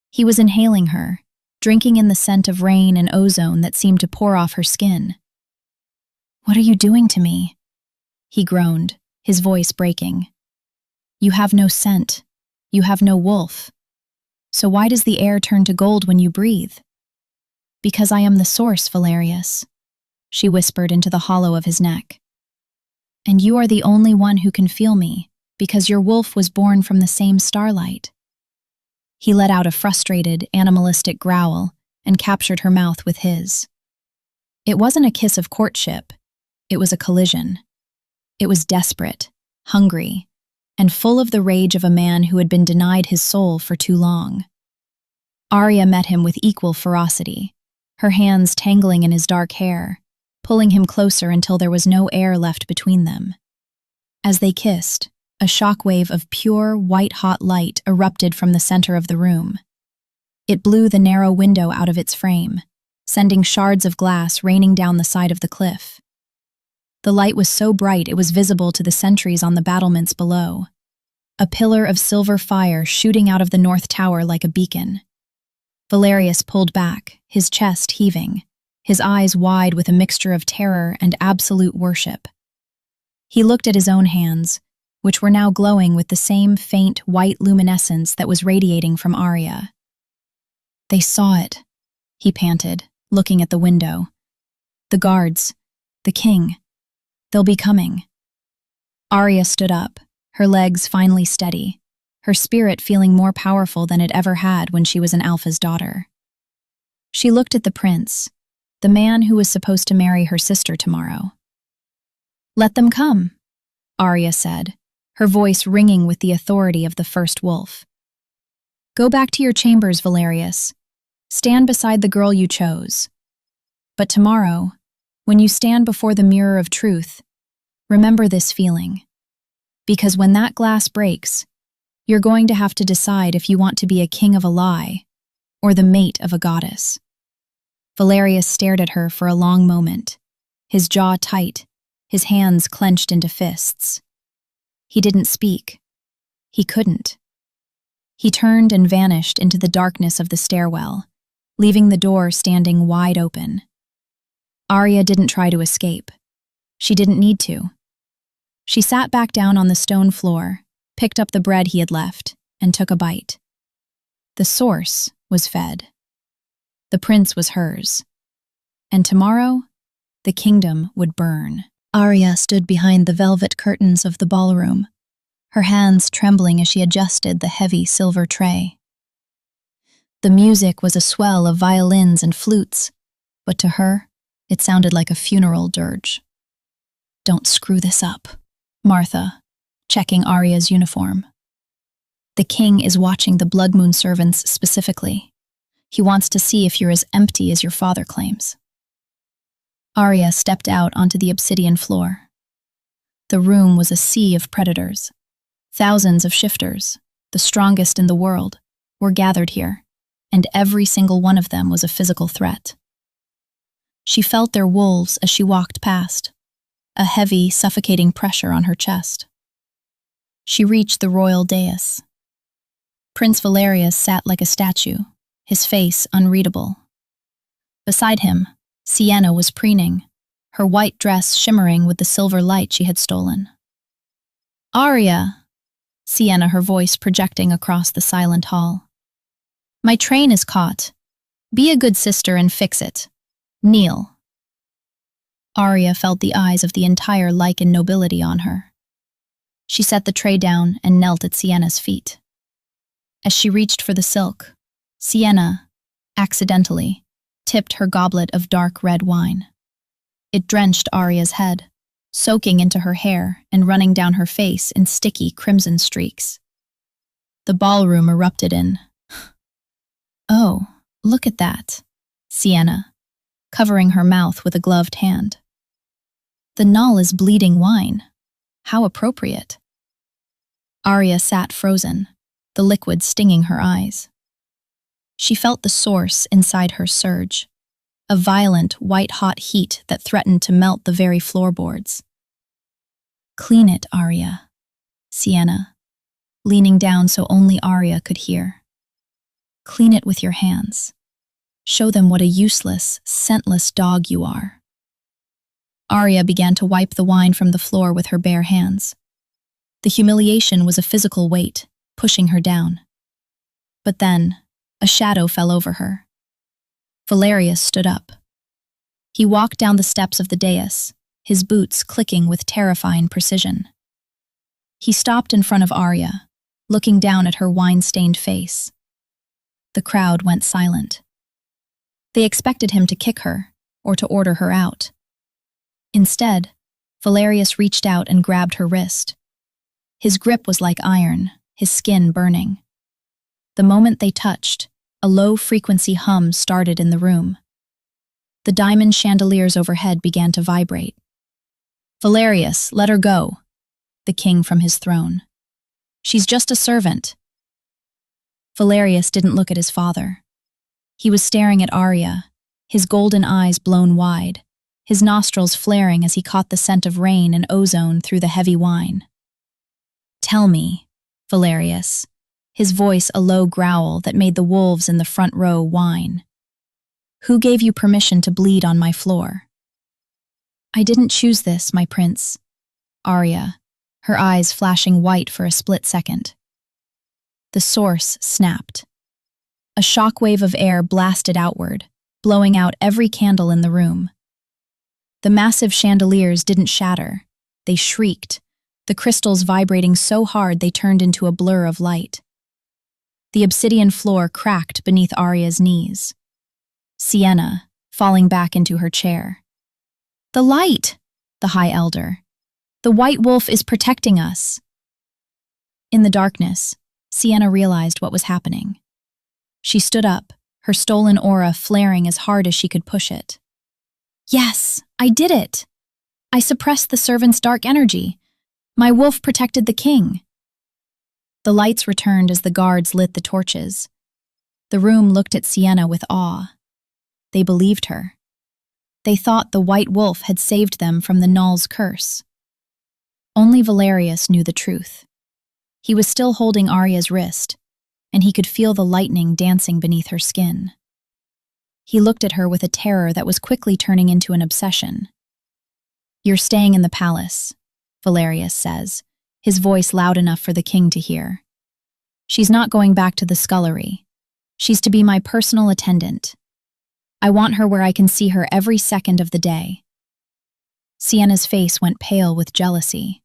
He was inhaling her, drinking in the scent of rain and ozone that seemed to pour off her skin. "What are you doing to me?" he groaned, his voice breaking. "You have no scent. You have no wolf. So why does the air turn to gold when you breathe?" "Because I am the source, Valerius," she whispered into the hollow of his neck. "And you are the only one who can feel me, because your wolf was born from the same starlight." He let out a frustrated, animalistic growl and captured her mouth with his. It wasn't a kiss of courtship. It was a collision. It was desperate, hungry, and full of the rage of a man who had been denied his soul for too long. Arya met him with equal ferocity, her hands tangling in his dark hair, pulling him closer until there was no air left between them. As they kissed, a shockwave of pure, white-hot light erupted from the center of the room. It blew the narrow window out of its frame, sending shards of glass raining down the side of the cliff. The light was so bright it was visible to the sentries on the battlements below, a pillar of silver fire shooting out of the north tower like a beacon. Valerius pulled back, his chest heaving, his eyes wide with a mixture of terror and absolute worship. He looked at his own hands, which were now glowing with the same faint white luminescence that was radiating from Arya. "They saw it," he panted, looking at the window. "The guards, the king, they'll be coming." Arya stood up, her legs finally steady, her spirit feeling more powerful than it ever had when she was an Alpha's daughter. She looked at the prince, the man who was supposed to marry her sister tomorrow. "Let them come," Arya said, her voice ringing with the authority of the first wolf. "Go back to your chambers, Valerius. Stand beside the girl you chose. But tomorrow, when you stand before the mirror of truth, remember this feeling. Because when that glass breaks, you're going to have to decide if you want to be a king of a lie or the mate of a goddess." Valerius stared at her for a long moment, his jaw tight, his hands clenched into fists. He didn't speak. He couldn't. He turned and vanished into the darkness of the stairwell, leaving the door standing wide open. Arya didn't try to escape. She didn't need to. She sat back down on the stone floor, picked up the bread he had left, and took a bite. The source was fed. The prince was hers. And tomorrow, the kingdom would burn. Arya stood behind the velvet curtains of the ballroom, her hands trembling as she adjusted the heavy silver tray. The music was a swell of violins and flutes, but to her, it sounded like a funeral dirge. "Don't screw this up," Martha, checking Arya's uniform. "The king is watching the Blood Moon servants specifically. He wants to see if you're as empty as your father claims." Arya stepped out onto the obsidian floor. The room was a sea of predators. Thousands of shifters, the strongest in the world, were gathered here, and every single one of them was a physical threat. She felt their wolves as she walked past, a heavy, suffocating pressure on her chest. She reached the royal dais. Prince Valerius sat like a statue, his face unreadable. Beside him, Sienna was preening, her white dress shimmering with the silver light she had stolen. "Arya," Sienna, her voice projecting across the silent hall. "My train is caught. Be a good sister and fix it. Kneel." Arya felt the eyes of the entire Lycan nobility on her. She set the tray down and knelt at Sienna's feet. As she reached for the silk, Sienna, accidentally, tipped her goblet of dark red wine. It drenched Arya's head, soaking into her hair and running down her face in sticky crimson streaks. The ballroom erupted in, "Oh, look at that," Sienna, covering her mouth with a gloved hand. "The null is bleeding wine. How appropriate." Arya sat frozen, the liquid stinging her eyes. She felt the source inside her surge, a violent, white-hot heat that threatened to melt the very floorboards. "Clean it, Arya," Sienna, leaning down so only Arya could hear. "Clean it with your hands. Show them what a useless, scentless dog you are." Arya began to wipe the wine from the floor with her bare hands. The humiliation was a physical weight, pushing her down. But then, a shadow fell over her. Valerius stood up. He walked down the steps of the dais, his boots clicking with terrifying precision. He stopped in front of Arya, looking down at her wine-stained face. The crowd went silent. They expected him to kick her, or to order her out. Instead, Valerius reached out and grabbed her wrist. His grip was like iron, his skin burning. The moment they touched, a low-frequency hum started in the room. The diamond chandeliers overhead began to vibrate. "Valerius, let her go," the king from his throne. "She's just a servant." Valerius didn't look at his father. He was staring at Arya, his golden eyes blown wide, his nostrils flaring as he caught the scent of rain and ozone through the heavy wine. "Tell me, Valerius," his voice a low growl that made the wolves in the front row whine. "Who gave you permission to bleed on my floor?" "I didn't choose this, my prince." Arya, her eyes flashing white for a split second. The source snapped. A shockwave of air blasted outward, blowing out every candle in the room. The massive chandeliers didn't shatter. They shrieked, the crystals vibrating so hard they turned into a blur of light. The obsidian floor cracked beneath Arya's knees. Sienna, falling back into her chair. "The light!" the High Elder. "The White Wolf is protecting us." In the darkness, Sienna realized what was happening. She stood up, her stolen aura flaring as hard as she could push it. "Yes, I did it! I suppressed the servant's dark energy. My wolf protected the king." The lights returned as the guards lit the torches. The room looked at Sienna with awe. They believed her. They thought the White Wolf had saved them from the Null's curse. Only Valerius knew the truth. He was still holding Arya's wrist, and he could feel the lightning dancing beneath her skin. He looked at her with a terror that was quickly turning into an obsession. "You're staying in the palace," Valerius says, his voice loud enough for the king to hear. "She's not going back to the scullery. She's to be my personal attendant. I want her where I can see her every second of the day." Sienna's face went pale with jealousy.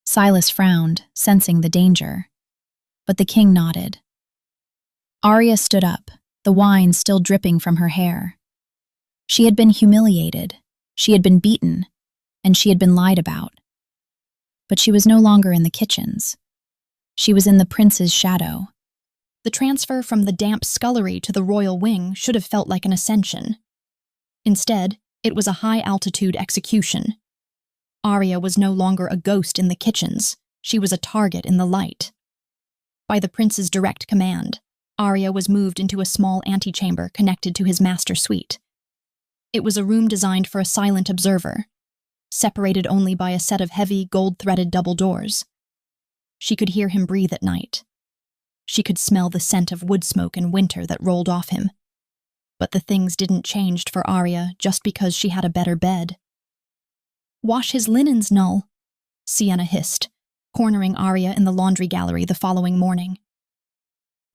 Silas frowned, sensing the danger. But the king nodded. Arya stood up, the wine still dripping from her hair. She had been humiliated, she had been beaten, and she had been lied about. But she was no longer in the kitchens. She was in the prince's shadow. The transfer from the damp scullery to the royal wing should have felt like an ascension. Instead, it was a high-altitude execution. Arya was no longer a ghost in the kitchens. She was a target in the light. By the prince's direct command, Arya was moved into a small antechamber connected to his master suite. It was a room designed for a silent observer, separated only by a set of heavy, gold-threaded double doors. She could hear him breathe at night. She could smell the scent of wood smoke in winter that rolled off him. But the things didn't change for Arya just because she had a better bed. "Wash his linens, Null," Sienna hissed, cornering Arya in the laundry gallery the following morning.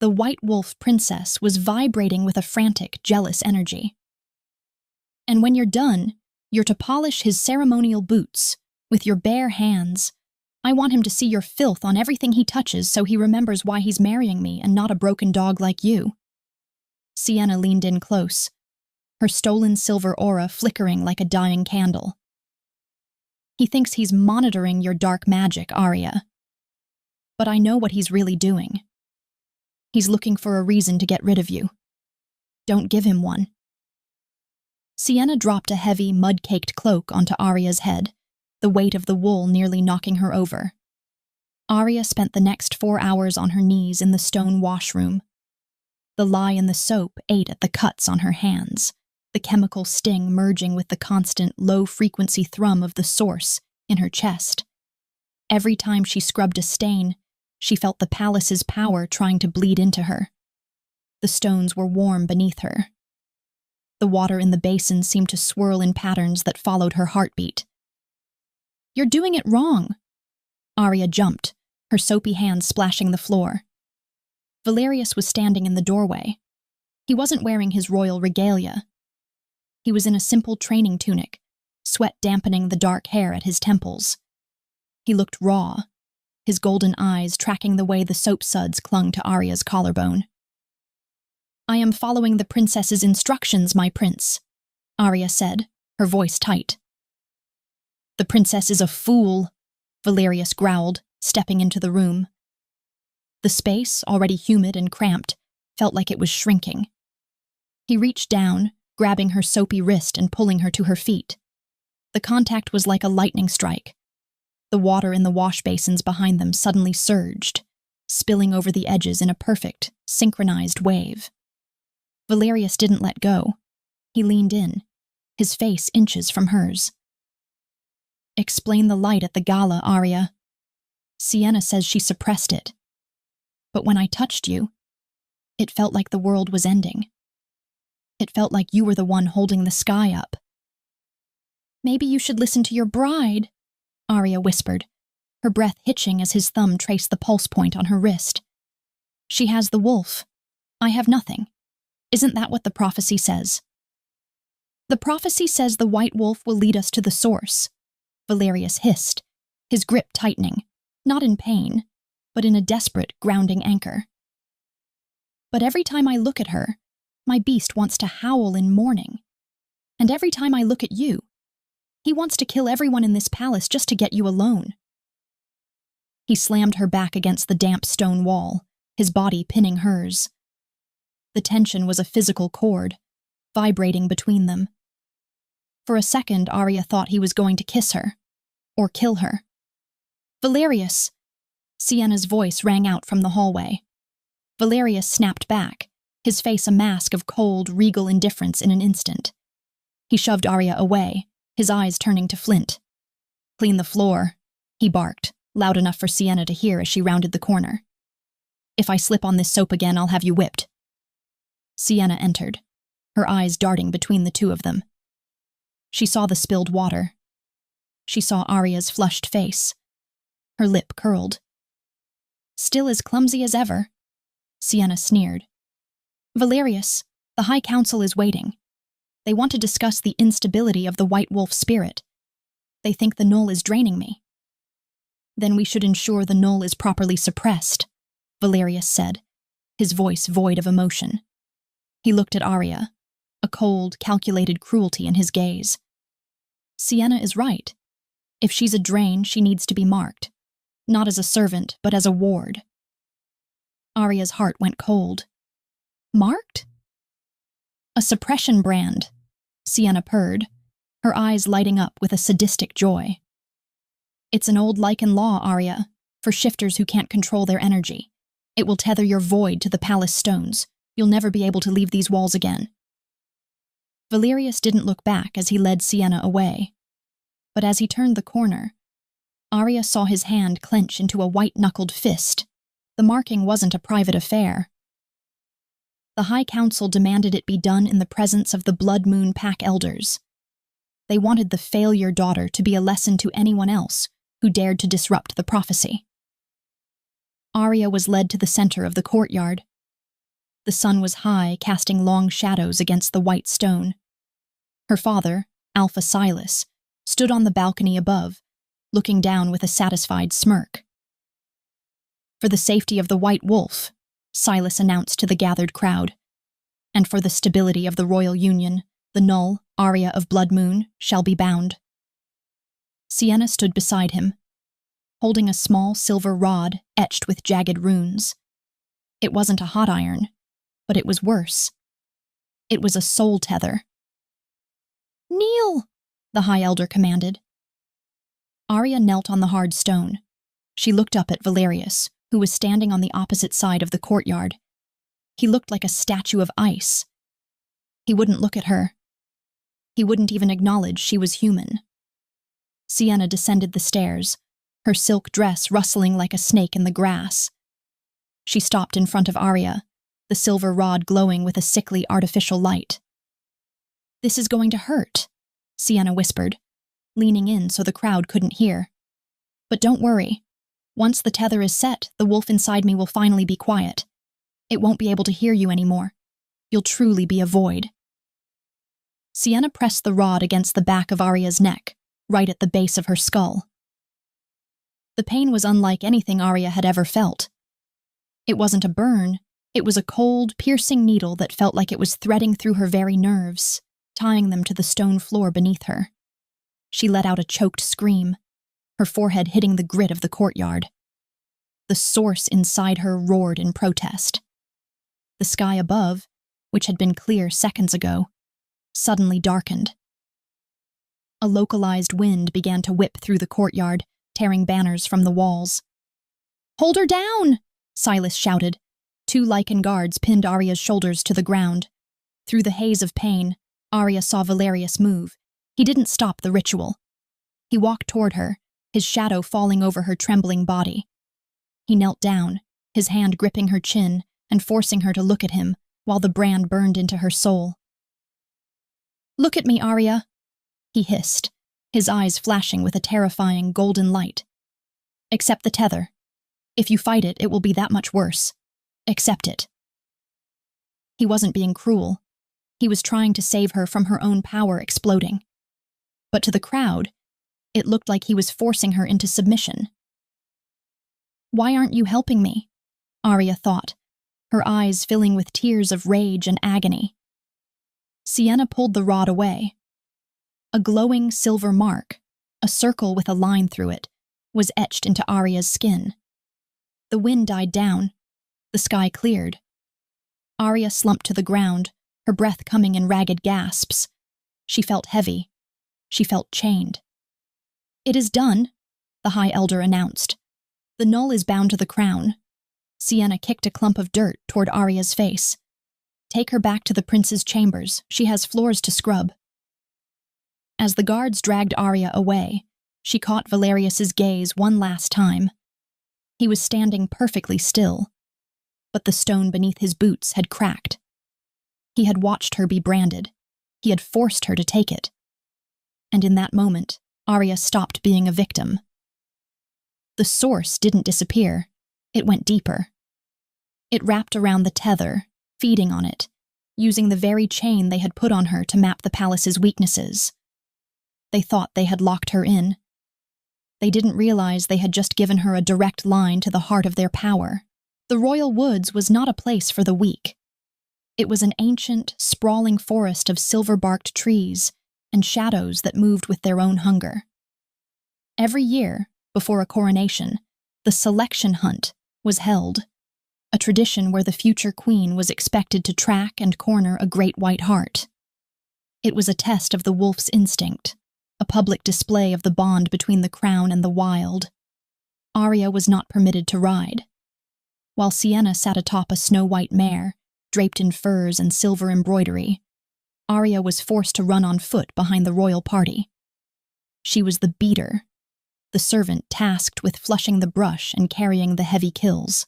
The White Wolf princess was vibrating with a frantic, jealous energy. "And when you're done, you're to polish his ceremonial boots, with your bare hands. I want him to see your filth on everything he touches so he remembers why he's marrying me and not a broken dog like you." Sienna leaned in close, her stolen silver aura flickering like a dying candle. He thinks he's monitoring your dark magic, Arya. But I know what he's really doing. He's looking for a reason to get rid of you. Don't give him one." Sienna dropped a heavy, mud-caked cloak onto Arya's head, the weight of the wool nearly knocking her over. Arya spent the next 4 hours on her knees in the stone washroom. The lye in the soap ate at the cuts on her hands, the chemical sting merging with the constant, low-frequency thrum of the source in her chest. Every time she scrubbed a stain, she felt the palace's power trying to bleed into her. The stones were warm beneath her. The water in the basin seemed to swirl in patterns that followed her heartbeat. "You're doing it wrong." Arya jumped, her soapy hands splashing the floor. Valerius was standing in the doorway. He wasn't wearing his royal regalia. He was in a simple training tunic, sweat dampening the dark hair at his temples. He looked raw, his golden eyes tracking the way the soap suds clung to Arya's collarbone. "I am following the princess's instructions, my prince," Arya said, her voice tight. "The princess is a fool," Valerius growled, stepping into the room. The space, already humid and cramped, felt like it was shrinking. He reached down, grabbing her soapy wrist and pulling her to her feet. The contact was like a lightning strike. The water in the wash basins behind them suddenly surged, spilling over the edges in a perfect, synchronized wave. Valerius didn't let go. He leaned in, his face inches from hers. "Explain the light at the gala, Arya. Sienna says she suppressed it. But when I touched you, it felt like the world was ending. It felt like you were the one holding the sky up." "Maybe you should listen to your bride," Arya whispered, her breath hitching as his thumb traced the pulse point on her wrist. "She has the wolf. I have nothing. Isn't that what the prophecy says?" "The prophecy says the white wolf will lead us to the source," Valerius hissed, his grip tightening, not in pain, but in a desperate, grounding anchor. "But every time I look at her, my beast wants to howl in mourning. And every time I look at you, he wants to kill everyone in this palace just to get you alone." He slammed her back against the damp stone wall, his body pinning hers. The tension was a physical cord, vibrating between them. For a second, Arya thought he was going to kiss her, or kill her. "Valerius!" Sienna's voice rang out from the hallway. Valerius snapped back, his face a mask of cold, regal indifference in an instant. He shoved Arya away, his eyes turning to flint. "Clean the floor," he barked, loud enough for Sienna to hear as she rounded the corner. "If I slip on this soap again, I'll have you whipped." Sienna entered, her eyes darting between the two of them. She saw the spilled water. She saw Arya's flushed face. Her lip curled. "Still as clumsy as ever," Sienna sneered. "Valerius, the High Council is waiting. They want to discuss the instability of the White Wolf spirit. They think the null is draining me." "Then we should ensure the null is properly suppressed," Valerius said, his voice void of emotion. He looked at Arya, a cold, calculated cruelty in his gaze. "Sienna is right. If she's a drain, she needs to be marked. Not as a servant, but as a ward." Arya's heart went cold. "Marked?" "A suppression brand," Sienna purred, her eyes lighting up with a sadistic joy. "It's an old Lycan law, Arya, for shifters who can't control their energy. It will tether your void to the palace stones. You'll never be able to leave these walls again." Valerius didn't look back as he led Sienna away. But as he turned the corner, Arya saw his hand clench into a white-knuckled fist. The marking wasn't a private affair. The High Council demanded it be done in the presence of the Blood Moon Pack elders. They wanted the failure daughter to be a lesson to anyone else who dared to disrupt the prophecy. Arya was led to the center of the courtyard. The sun was high, casting long shadows against the white stone. Her father, Alpha Silas, stood on the balcony above, looking down with a satisfied smirk. "For the safety of the White Wolf," Silas announced to the gathered crowd, "and for the stability of the royal union, the null, Arya of Blood Moon, shall be bound." Sienna stood beside him, holding a small silver rod etched with jagged runes. It wasn't a hot iron, but it was worse. It was a soul tether. "Kneel!" the High Elder commanded. Arya knelt on the hard stone. She looked up at Valerius, who was standing on the opposite side of the courtyard. He looked like a statue of ice. He wouldn't look at her. He wouldn't even acknowledge she was human. Sienna descended the stairs, her silk dress rustling like a snake in the grass. She stopped in front of Arya, the silver rod glowing with a sickly artificial light. "This is going to hurt," Sienna whispered, leaning in so the crowd couldn't hear. "But don't worry. Once the tether is set, the wolf inside me will finally be quiet. It won't be able to hear you anymore. You'll truly be a void." Sienna pressed the rod against the back of Arya's neck, right at the base of her skull. The pain was unlike anything Arya had ever felt. It wasn't a burn, it was a cold, piercing needle that felt like it was threading through her very nerves, tying them to the stone floor beneath her. She let out a choked scream, her forehead hitting the grit of the courtyard. The source inside her roared in protest. The sky above, which had been clear seconds ago, suddenly darkened. A localized wind began to whip through the courtyard, tearing banners from the walls. "Hold her down!" Silas shouted. 2 Lycan guards pinned Arya's shoulders to the ground. Through the haze of pain, Arya saw Valerius move. He didn't stop the ritual. He walked toward her, his shadow falling over her trembling body. He knelt down, his hand gripping her chin and forcing her to look at him while the brand burned into her soul. "Look at me, Arya," he hissed, his eyes flashing with a terrifying golden light. "Accept the tether. If you fight it, it will be that much worse. Accept it." He wasn't being cruel. He was trying to save her from her own power exploding. But to the crowd, it looked like he was forcing her into submission. "Why aren't you helping me?" Arya thought, her eyes filling with tears of rage and agony. Sienna pulled the rod away. A glowing silver mark, a circle with a line through it, was etched into Arya's skin. The wind died down. The sky cleared. Arya slumped to the ground, her breath coming in ragged gasps. She felt heavy. She felt chained. "It is done," the High Elder announced. "The null is bound to the crown." Sienna kicked a clump of dirt toward Arya's face. "Take her back to the prince's chambers. She has floors to scrub." As the guards dragged Arya away, she caught Valerius's gaze one last time. He was standing perfectly still, but the stone beneath his boots had cracked. He had watched her be branded. He had forced her to take it. And in that moment, Arya stopped being a victim. The source didn't disappear. It went deeper. It wrapped around the tether, feeding on it, using the very chain they had put on her to map the palace's weaknesses. They thought they had locked her in. They didn't realize they had just given her a direct line to the heart of their power. The Royal Woods was not a place for the weak. It was an ancient, sprawling forest of silver-barked trees and shadows that moved with their own hunger. Every year, before a coronation, the selection hunt was held, a tradition where the future queen was expected to track and corner a great white hart. It was a test of the wolf's instinct, a public display of the bond between the crown and the wild. Arya was not permitted to ride. While Sienna sat atop a snow-white mare, draped in furs and silver embroidery, Arya was forced to run on foot behind the royal party. She was the beater, the servant tasked with flushing the brush and carrying the heavy kills.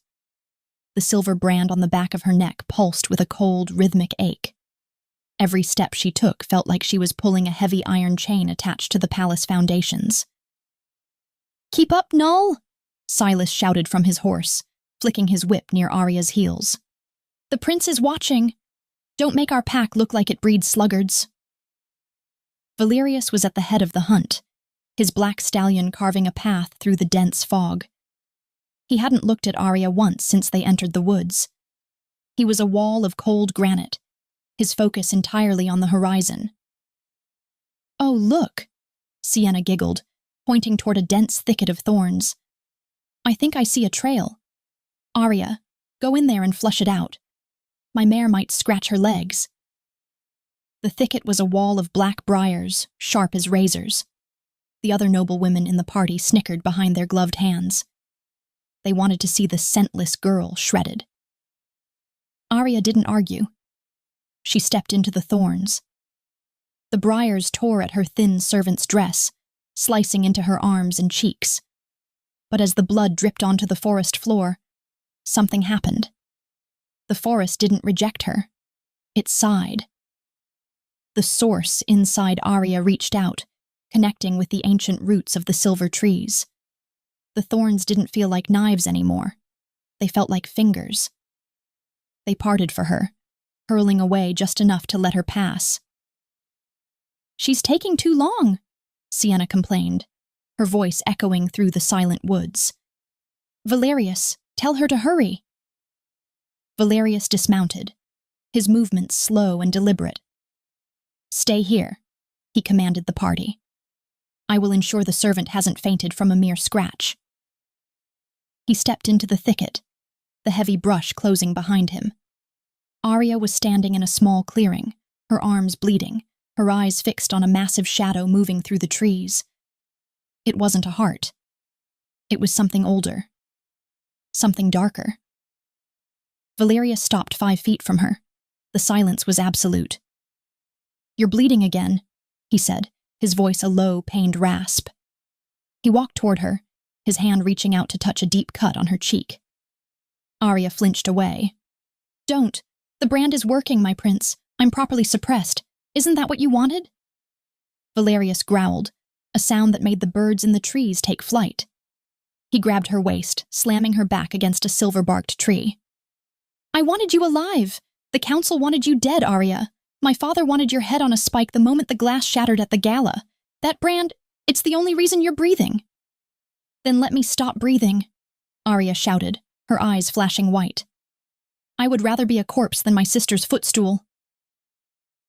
The silver brand on the back of her neck pulsed with a cold, rhythmic ache. Every step she took felt like she was pulling a heavy iron chain attached to the palace foundations. "Keep up, Null!" Silas shouted from his horse, flicking his whip near Arya's heels. "The prince is watching. Don't make our pack look like it breeds sluggards." Valerius was at the head of the hunt, his black stallion carving a path through the dense fog. He hadn't looked at Arya once since they entered the woods. He was a wall of cold granite, his focus entirely on the horizon. "Oh, look," Sienna giggled, pointing toward a dense thicket of thorns. I think I see a trail. Arya, go in there and flush it out. My mare might scratch her legs. The thicket was a wall of black briars, sharp as razors. The other noble women in the party snickered behind their gloved hands. They wanted to see the scentless girl shredded. Arya didn't argue. She stepped into the thorns. The briars tore at her thin servant's dress, slicing into her arms and cheeks. But as the blood dripped onto the forest floor, something happened. The forest didn't reject her. It sighed. The source inside Arya reached out, connecting with the ancient roots of the silver trees. The thorns didn't feel like knives anymore. They felt like fingers. They parted for her, hurling away just enough to let her pass. She's taking too long, Sienna complained, her voice echoing through the silent woods. Valerius, tell her to hurry. Valerius dismounted, his movements slow and deliberate. Stay here, he commanded the party. I will ensure the servant hasn't fainted from a mere scratch. He stepped into the thicket, the heavy brush closing behind him. Arya was standing in a small clearing, her arms bleeding, her eyes fixed on a massive shadow moving through the trees. It wasn't a heart. It was something older. Something darker. Valerius stopped 5 feet from her. The silence was absolute. You're bleeding again, he said, his voice a low, pained rasp. He walked toward her, his hand reaching out to touch a deep cut on her cheek. Arya flinched away. Don't. The brand is working, my prince. I'm properly suppressed. Isn't that what you wanted? Valerius growled, a sound that made the birds in the trees take flight. He grabbed her waist, slamming her back against a silver-barked tree. I wanted you alive. The council wanted you dead, Arya. My father wanted your head on a spike the moment the glass shattered at the gala. That brand, it's the only reason you're breathing. Then let me stop breathing, Arya shouted, her eyes flashing white. I would rather be a corpse than my sister's footstool.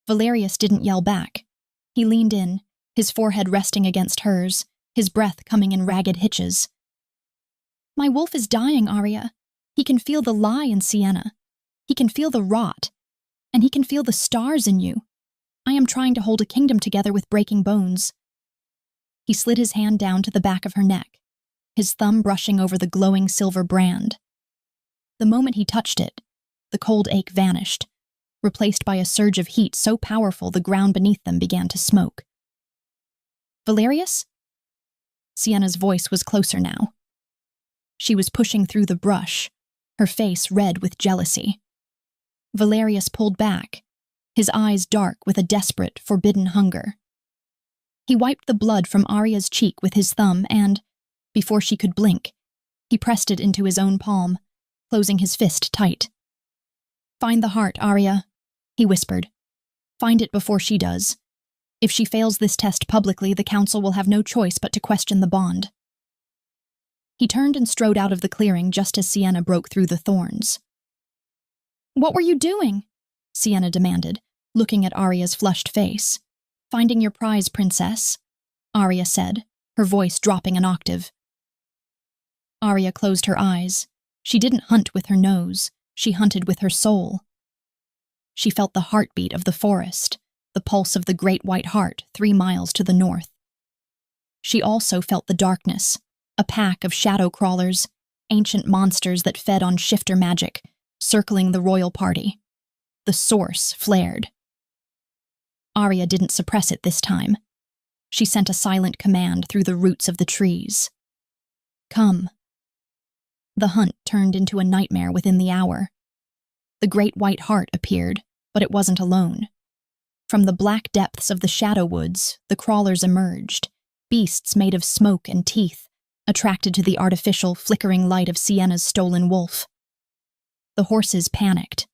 Valerius didn't yell back. He leaned in, his forehead resting against hers, his breath coming in ragged hitches. My wolf is dying, Arya. He can feel the lie in Sienna. He can feel the rot. And he can feel the stars in you. I am trying to hold a kingdom together with breaking bones. He slid his hand down to the back of her neck, his thumb brushing over the glowing silver brand. The moment he touched it, the cold ache vanished, replaced by a surge of heat so powerful the ground beneath them began to smoke. Valerius? Sienna's voice was closer now. She was pushing through the brush, her face red with jealousy. Valerius pulled back, his eyes dark with a desperate, forbidden hunger. He wiped the blood from Arya's cheek with his thumb and, before she could blink, he pressed it into his own palm, closing his fist tight. Find the heart, Arya, he whispered. Find it before she does. If she fails this test publicly, the council will have no choice but to question the bond. He turned and strode out of the clearing just as Sienna broke through the thorns. What were you doing? Sienna demanded, looking at Arya's flushed face. Finding your prize, princess, Arya said, her voice dropping an octave. Arya closed her eyes. She didn't hunt with her nose, she hunted with her soul. She felt the heartbeat of the forest, the pulse of the great white heart 3 miles to the north. She also felt the darkness, a pack of shadow crawlers, ancient monsters that fed on shifter magic, circling the royal party. The source flared. Arya didn't suppress it this time. She sent a silent command through the roots of the trees. Come. The hunt turned into a nightmare within the hour. The great white heart appeared, but it wasn't alone. From the black depths of the shadow woods, the crawlers emerged, beasts made of smoke and teeth, attracted to the artificial, flickering light of Sienna's stolen wolf. The horses panicked.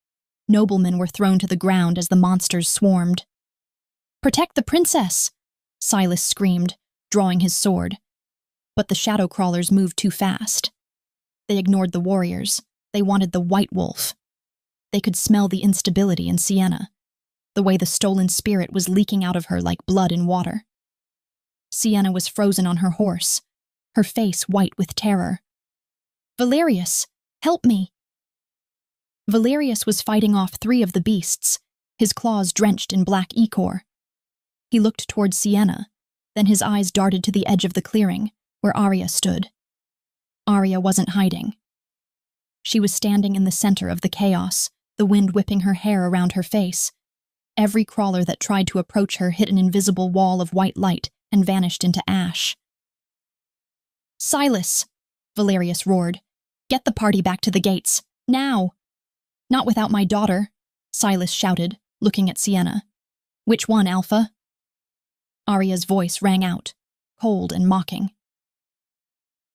Noblemen were thrown to the ground as the monsters swarmed. Protect the princess! Silas screamed, drawing his sword. But the shadow crawlers moved too fast. They ignored the warriors. They wanted the white wolf. They could smell the instability in Sienna, the way the stolen spirit was leaking out of her like blood in water. Sienna was frozen on her horse, her face white with terror. "Valerius, help me!" Valerius was fighting off 3 of the beasts, his claws drenched in black ichor. He looked towards Sienna, then his eyes darted to the edge of the clearing, where Arya stood. Arya wasn't hiding. She was standing in the center of the chaos, the wind whipping her hair around her face. Every crawler that tried to approach her hit an invisible wall of white light and vanished into ash. "Silas!" Valerius roared. "Get the party back to the gates, now!" "Not without my daughter," Silas shouted, looking at Sienna. "Which one, Alpha?" Arya's voice rang out, cold and mocking.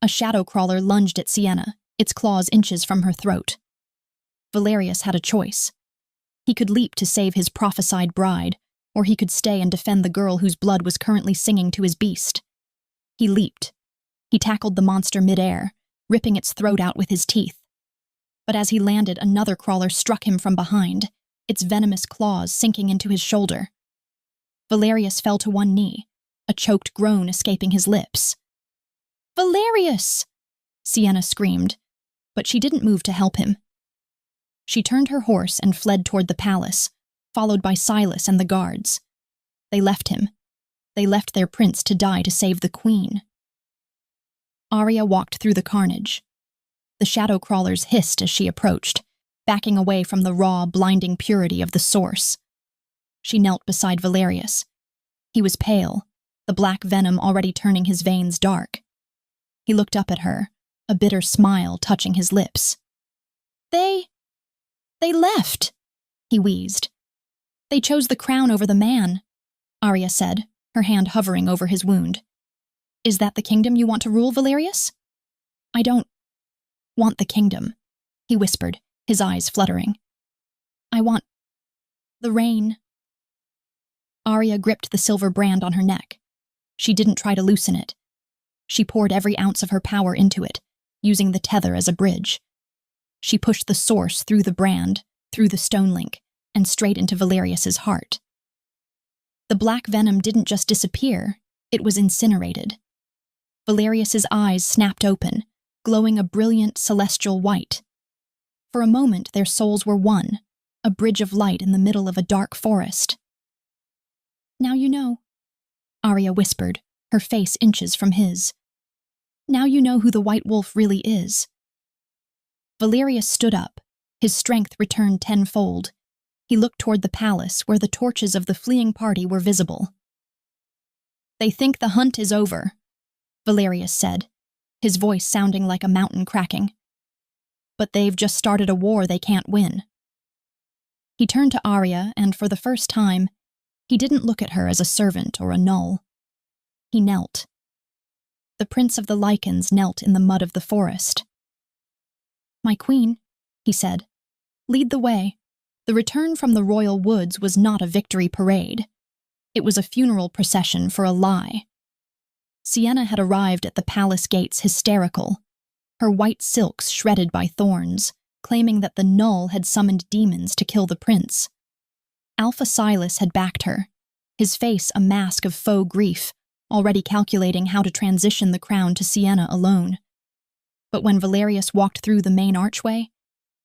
A shadow crawler lunged at Sienna, its claws inches from her throat. Valerius had a choice. He could leap to save his prophesied bride, or he could stay and defend the girl whose blood was currently singing to his beast. He leaped. He tackled the monster midair, ripping its throat out with his teeth. But as he landed, another crawler struck him from behind, its venomous claws sinking into his shoulder. Valerius fell to one knee, a choked groan escaping his lips. "Valerius!" Sienna screamed, but she didn't move to help him. She turned her horse and fled toward the palace, followed by Silas and the guards. They left him. They left their prince to die to save the queen. Arya walked through the carnage. The shadow crawlers hissed as she approached, backing away from the raw, blinding purity of the source. She knelt beside Valerius. He was pale, the black venom already turning his veins dark. He looked up at her, a bitter smile touching his lips. They left," he wheezed. "They chose the crown over the man," Arya said, her hand hovering over his wound. "Is that the kingdom you want to rule, Valerius?" "I don't want the kingdom," he whispered, his eyes fluttering. "I want the reign." Arya gripped the silver brand on her neck. She didn't try to loosen it. She poured every ounce of her power into it, using the tether as a bridge. She pushed the source through the brand, through the stone link, and straight into Valerius's heart. The black venom didn't just disappear, it was incinerated. Valerius's eyes snapped open, glowing a brilliant celestial white. For a moment, their souls were one, a bridge of light in the middle of a dark forest. "Now you know," Arya whispered, her face inches from his. "Now you know who the White Wolf really is." Valerius stood up, his strength returned tenfold. He looked toward the palace, where the torches of the fleeing party were visible. "They think the hunt is over," Valerius said, his voice sounding like a mountain cracking. "But they've just started a war they can't win." He turned to Arya, and for the first time, he didn't look at her as a servant or a null. He knelt. The Prince of the Lycans knelt in the mud of the forest. "My queen," he said, "lead the way." The return from the royal woods was not a victory parade. It was a funeral procession for a lie. Sienna had arrived at the palace gates hysterical, her white silks shredded by thorns, claiming that the Null had summoned demons to kill the prince. Alpha Silas had backed her, his face a mask of faux grief, already calculating how to transition the crown to Sienna alone. But when Valerius walked through the main archway,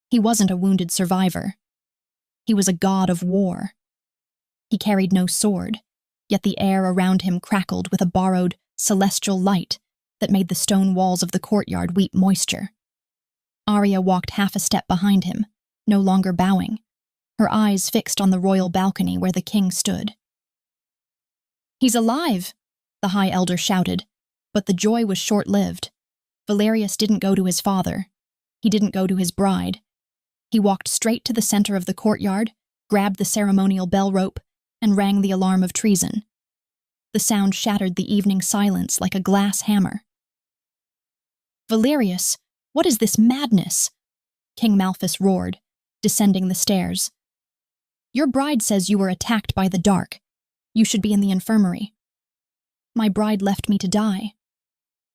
he wasn't a wounded survivor. He was a god of war. He carried no sword, yet the air around him crackled with a borrowed, celestial light that made the stone walls of the courtyard weep moisture. Arya walked half a step behind him, no longer bowing, her eyes fixed on the royal balcony where the king stood. "He's alive!" the High Elder shouted, but the joy was short-lived. Valerius didn't go to his father. He didn't go to his bride. He walked straight to the center of the courtyard, grabbed the ceremonial bell rope, and rang the alarm of treason. The sound shattered the evening silence like a glass hammer. "Valerius, what is this madness?" King Malphus roared, descending the stairs. "Your bride says you were attacked by the dark. You should be in the infirmary." "My bride left me to die."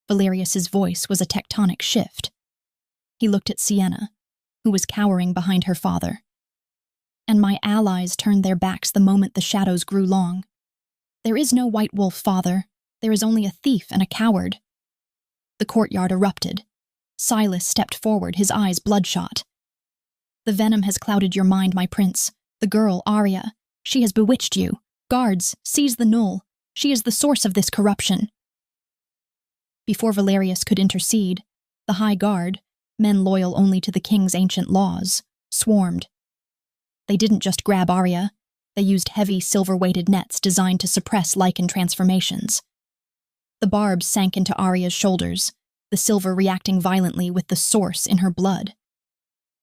Valerius's voice was a tectonic shift. He looked at Sienna, who was cowering behind her father. "And my allies turned their backs the moment the shadows grew long. There is no White Wolf, father, There is only a thief and a coward. The courtyard erupted. Silas stepped forward, his eyes bloodshot. The venom has clouded your mind, my prince. The girl, Arya, she has bewitched you. Guards, seize the Null. She is the source of this corruption. Before Valerius could intercede, the High Guard, men loyal only to the king's ancient laws, swarmed. They didn't just grab Arya, they used heavy silver-weighted nets designed to suppress lichen transformations. The barbs sank into Arya's shoulders, the silver reacting violently with the source in her blood.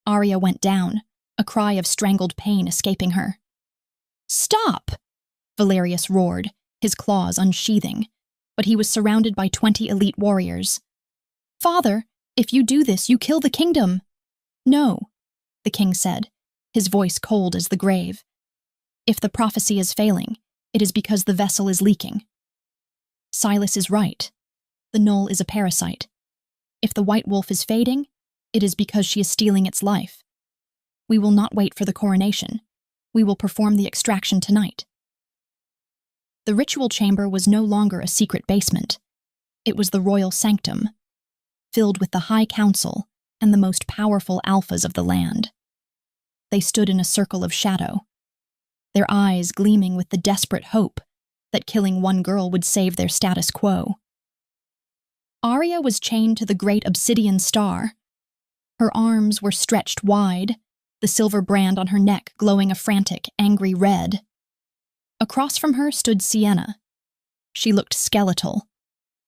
Arya went down, a cry of strangled pain escaping her. "Stop!" Valerius roared, his claws unsheathing, but he was surrounded by 20 elite warriors. "Father, if you do this, you kill the kingdom." "No," the king said, his voice cold as the grave. "If the prophecy is failing, it is because the vessel is leaking." Silas is right. The Null is a parasite. If the White Wolf is fading, it is because she is stealing its life. We will not wait for the coronation. We will perform the extraction tonight. The ritual chamber was no longer a secret basement. It was the royal sanctum, filled with the High Council and the most powerful alphas of the land. They stood in a circle of shadow, their eyes gleaming with the desperate hope that killing one girl would save their status quo. Arya was chained to the great obsidian star. Her arms were stretched wide, the silver brand on her neck glowing a frantic, angry red. Across from her stood Sienna. She looked skeletal,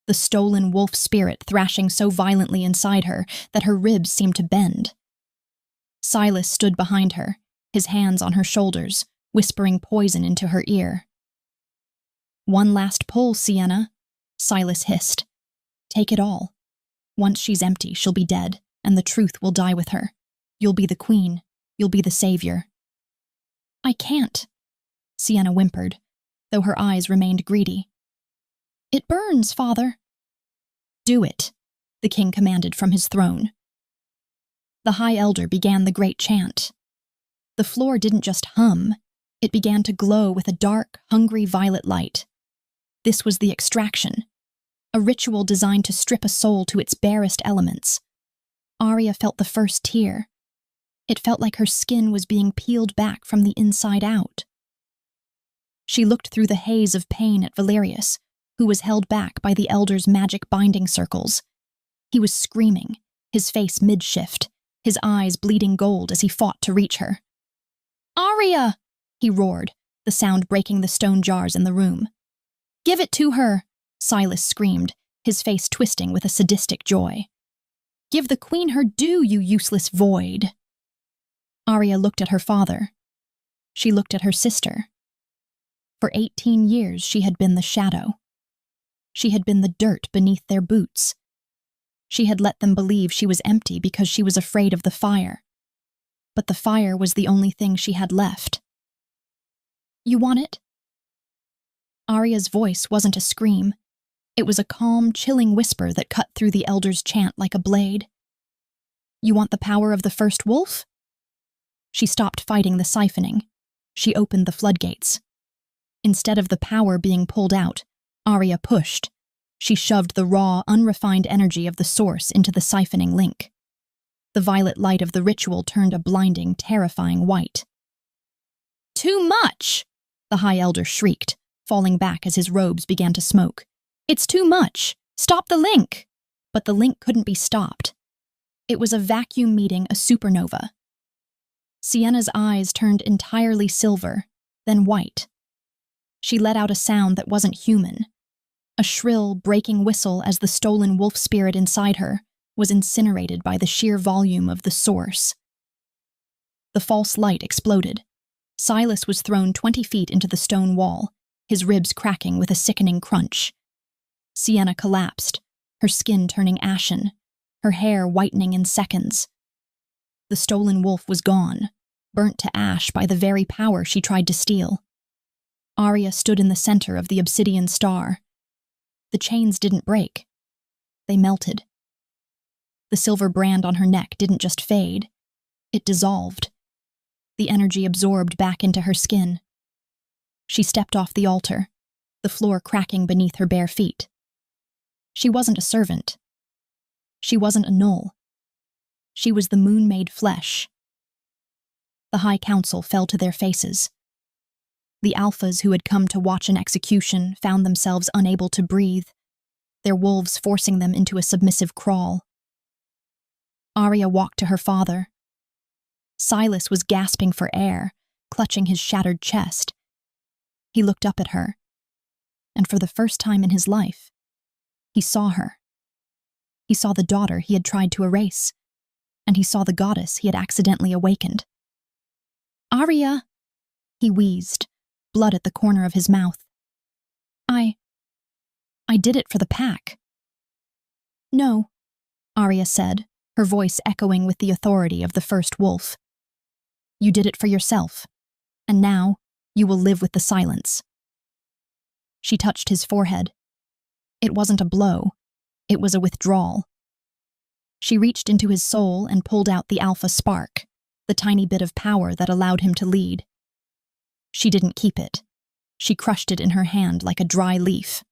the stolen wolf spirit thrashing so violently inside her that her ribs seemed to bend. Silas stood behind her, his hands on her shoulders, whispering poison into her ear. "One last pull, Sienna," Silas hissed. "Take it all. Once she's empty, she'll be dead, and the truth will die with her. You'll be the queen. You'll be the savior." "I can't," Sienna whimpered, though her eyes remained greedy. "It burns, father." "Do it," the king commanded from his throne. The High Elder began the great chant. The floor didn't just hum, it began to glow with a dark, hungry violet light. This was the extraction, a ritual designed to strip a soul to its barest elements. Arya felt the first tear. It felt like her skin was being peeled back from the inside out. She looked through the haze of pain at Valerius, who was held back by the Elder's magic binding circles. He was screaming, his face mid-shift, his eyes bleeding gold as he fought to reach her. "Arya!" he roared, the sound breaking the stone jars in the room. "Give it to her!" Silas screamed, his face twisting with a sadistic joy. "Give the queen her due, you useless void!" Arya looked at her father. She looked at her sister. For 18 years she had been the shadow. She had been the dirt beneath their boots. She had let them believe she was empty because she was afraid of the fire. But the fire was the only thing she had left. "You want it?" Arya's voice wasn't a scream. It was a calm, chilling whisper that cut through the Elder's chant like a blade. "You want the power of the first wolf?" She stopped fighting the siphoning. She opened the floodgates. Instead of the power being pulled out, Arya pushed. She shoved the raw, unrefined energy of the source into the siphoning link. The violet light of the ritual turned a blinding, terrifying white. "Too much!" the High Elder shrieked, falling back as his robes began to smoke. "It's too much! Stop the link!" But the link couldn't be stopped. It was a vacuum meeting a supernova. Sienna's eyes turned entirely silver, then white. She let out a sound that wasn't human, a shrill, breaking whistle as the stolen wolf spirit inside her was incinerated by the sheer volume of the source. The false light exploded. Silas was thrown 20 feet into the stone wall, his ribs cracking with a sickening crunch. Sienna collapsed, her skin turning ashen, her hair whitening in seconds. The stolen wolf was gone, burnt to ash by the very power she tried to steal. Arya stood in the center of the obsidian star. The chains didn't break. They melted. The silver brand on her neck didn't just fade. It dissolved. The energy absorbed back into her skin. She stepped off the altar, the floor cracking beneath her bare feet. She wasn't a servant. She wasn't a gnoll. She was the moon-made flesh. The High Council fell to their faces. The alphas who had come to watch an execution found themselves unable to breathe, their wolves forcing them into a submissive crawl. Arya walked to her father. Silas was gasping for air, clutching his shattered chest. He looked up at her, and for the first time in his life, he saw her. He saw the daughter he had tried to erase, and he saw the goddess he had accidentally awakened. "Arya," he wheezed, blood at the corner of his mouth. I did it for the pack." "No," Arya said, her voice echoing with the authority of the first wolf. "You did it for yourself, and now you will live with the silence." She touched his forehead. It wasn't a blow, it was a withdrawal. She reached into his soul and pulled out the alpha spark, the tiny bit of power that allowed him to lead. She didn't keep it. She crushed it in her hand like a dry leaf.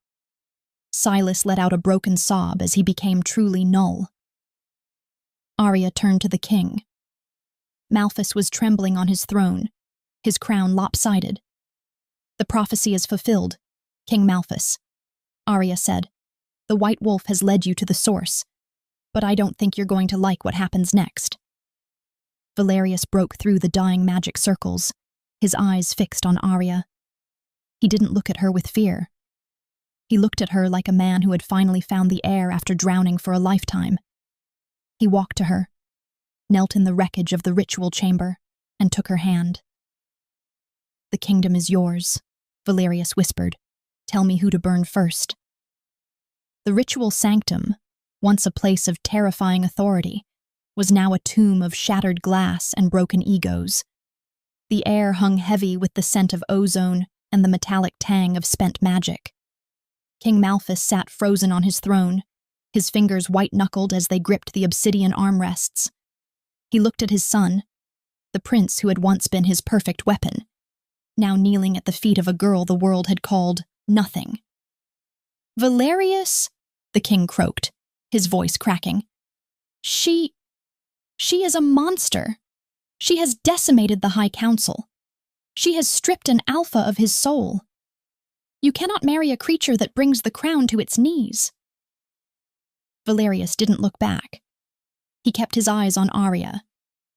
Silas let out a broken sob as he became truly null. Arya turned to the king. Malphus was trembling on his throne, his crown lopsided. "The prophecy is fulfilled, King Malphus," Arya said. "The White Wolf has led you to the source, but I don't think you're going to like what happens next." Valerius broke through the dying magic circles, his eyes fixed on Arya. He didn't look at her with fear. He looked at her like a man who had finally found the air after drowning for a lifetime. He walked to her, knelt in the wreckage of the ritual chamber, and took her hand. "The kingdom is yours," Valerius whispered. "Tell me who to burn first." The ritual sanctum, once a place of terrifying authority, was now a tomb of shattered glass and broken egos. The air hung heavy with the scent of ozone and the metallic tang of spent magic. King Malphus sat frozen on his throne, his fingers white-knuckled as they gripped the obsidian armrests. He looked at his son, the prince who had once been his perfect weapon, now kneeling at the feet of a girl the world had called nothing. "Valerius," the king croaked, his voice cracking. She is a monster. She has decimated the High Council. She has stripped an alpha of his soul. You cannot marry a creature that brings the crown to its knees." Valerius didn't look back. He kept his eyes on Arya,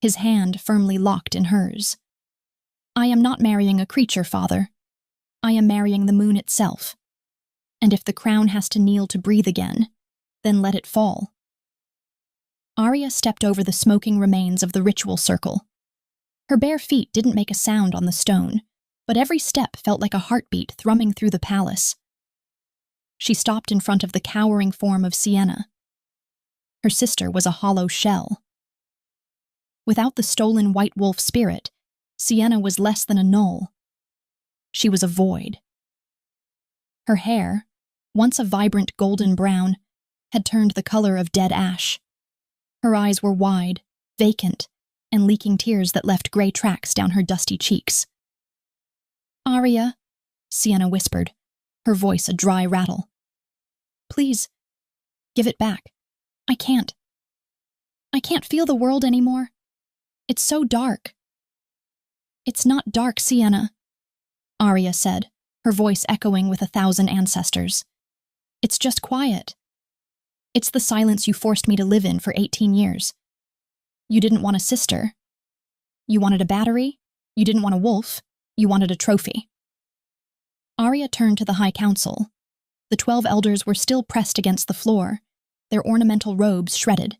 his hand firmly locked in hers. "I am not marrying a creature, father. I am marrying the moon itself. And if the crown has to kneel to breathe again, then let it fall." Arya stepped over the smoking remains of the ritual circle. Her bare feet didn't make a sound on the stone, but every step felt like a heartbeat thrumming through the palace. She stopped in front of the cowering form of Sienna. Her sister was a hollow shell. Without the stolen White Wolf spirit, Sienna was less than a gnoll. She was a void. Her hair, once a vibrant golden brown, had turned the color of dead ash. Her eyes were wide, vacant, and leaking tears that left gray tracks down her dusty cheeks. "Arya," Sienna whispered, her voice a dry rattle. "Please, give it back. I can't feel the world anymore. It's so dark." "It's not dark, Sienna," Arya said, her voice echoing with 1,000 ancestors. "It's just quiet. It's the silence you forced me to live in for 18 years. You didn't want a sister. You wanted a battery. You didn't want a wolf. You wanted a trophy." Arya turned to the High Council. The 12 elders were still pressed against the floor, their ornamental robes shredded.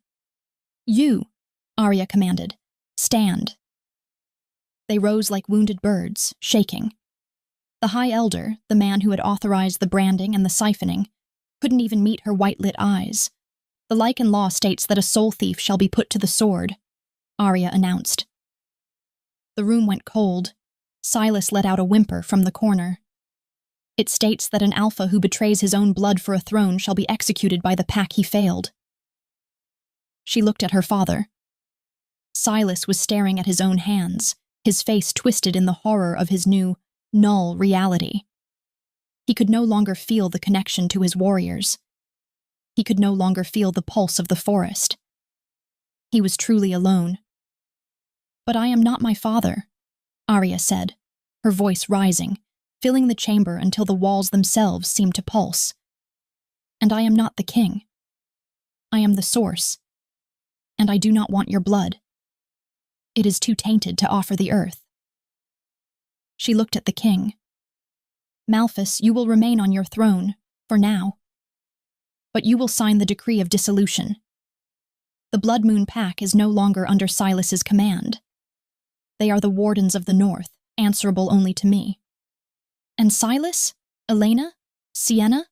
"You," Arya commanded, "stand." They rose like wounded birds, shaking. The High Elder, the man who had authorized the branding and the siphoning, couldn't even meet her white-lit eyes. "The Lycan law states that a soul thief shall be put to the sword," Arya announced. The room went cold. Silas let out a whimper from the corner. "It states that an alpha who betrays his own blood for a throne shall be executed by the pack he failed." She looked at her father. Silas was staring at his own hands, his face twisted in the horror of his new, null reality. He could no longer feel the connection to his warriors. He could no longer feel the pulse of the forest. He was truly alone. "But I am not my father," Arya said, her voice rising, filling the chamber until the walls themselves seemed to pulse. "And I am not the king. I am the source. And I do not want your blood. It is too tainted to offer the earth." She looked at the king. "Malphus, you will remain on your throne, for now. But you will sign the decree of dissolution. The Blood Moon Pack is no longer under Silas's command. They are the wardens of the North, answerable only to me." "And Silas? Elena? Sienna?"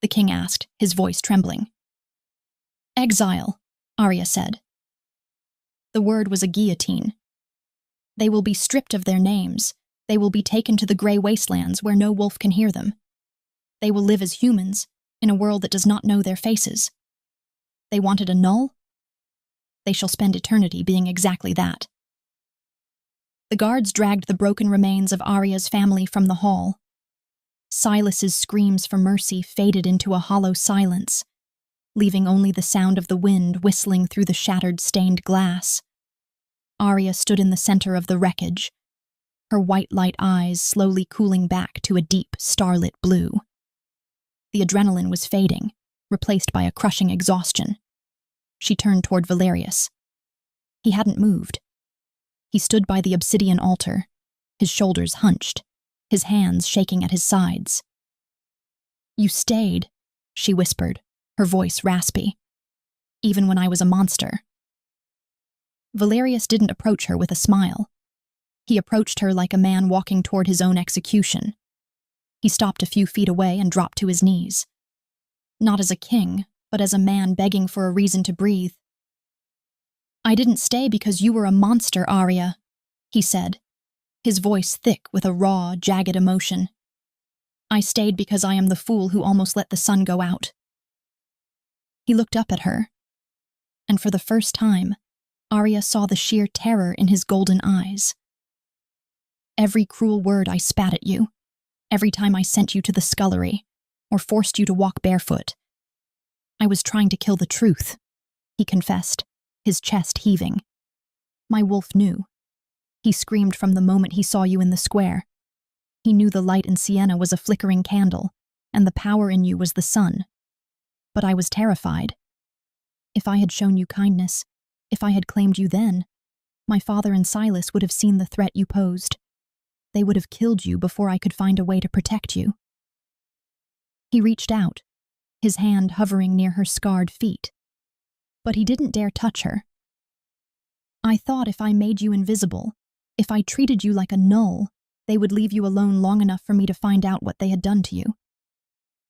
the king asked, his voice trembling. "Exile," Arya said. The word was a guillotine. "They will be stripped of their names. They will be taken to the grey wastelands where no wolf can hear them. They will live as humans, in a world that does not know their faces. They wanted a null? They shall spend eternity being exactly that." The guards dragged the broken remains of Arya's family from the hall. Silas's screams for mercy faded into a hollow silence, leaving only the sound of the wind whistling through the shattered stained glass. Arya stood in the center of the wreckage, her white light eyes slowly cooling back to a deep, starlit blue. The adrenaline was fading, replaced by a crushing exhaustion. She turned toward Valerius. He hadn't moved. He stood by the obsidian altar, his shoulders hunched, his hands shaking at his sides. "You stayed," she whispered, her voice raspy, "even when I was a monster." Valerius didn't approach her with a smile. He approached her like a man walking toward his own execution. He stopped a few feet away and dropped to his knees. Not as a king, but as a man begging for a reason to breathe. "I didn't stay because you were a monster, Arya," he said, his voice thick with a raw, jagged emotion. "I stayed because I am the fool who almost let the sun go out." He looked up at her, and for the first time, Arya saw the sheer terror in his golden eyes. "Every cruel word I spat at you, every time I sent you to the scullery, or forced you to walk barefoot. I was trying to kill the truth," he confessed, his chest heaving. "My wolf knew. He screamed from the moment he saw you in the square. He knew the light in Sienna was a flickering candle, and the power in you was the sun. But I was terrified. If I had shown you kindness, if I had claimed you then, my father and Silas would have seen the threat you posed. They would have killed you before I could find a way to protect you." He reached out, his hand hovering near her scarred feet. But he didn't dare touch her. "I thought if I made you invisible, if I treated you like a null, they would leave you alone long enough for me to find out what they had done to you.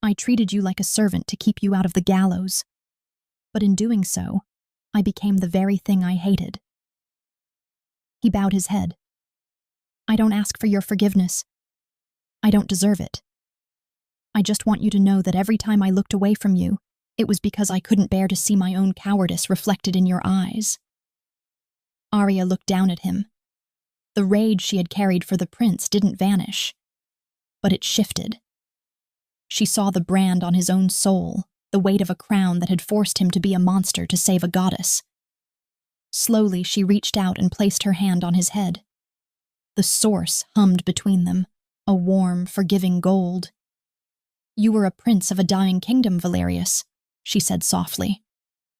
I treated you like a servant to keep you out of the gallows. But in doing so, I became the very thing I hated." He bowed his head. "I don't ask for your forgiveness. I don't deserve it. I just want you to know that every time I looked away from you, it was because I couldn't bear to see my own cowardice reflected in your eyes." Arya looked down at him. The rage she had carried for the prince didn't vanish, but it shifted. She saw the brand on his own soul, the weight of a crown that had forced him to be a monster to save a goddess. Slowly, she reached out and placed her hand on his head. The source hummed between them, a warm, forgiving gold. "You were a prince of a dying kingdom, Valerius," she said softly.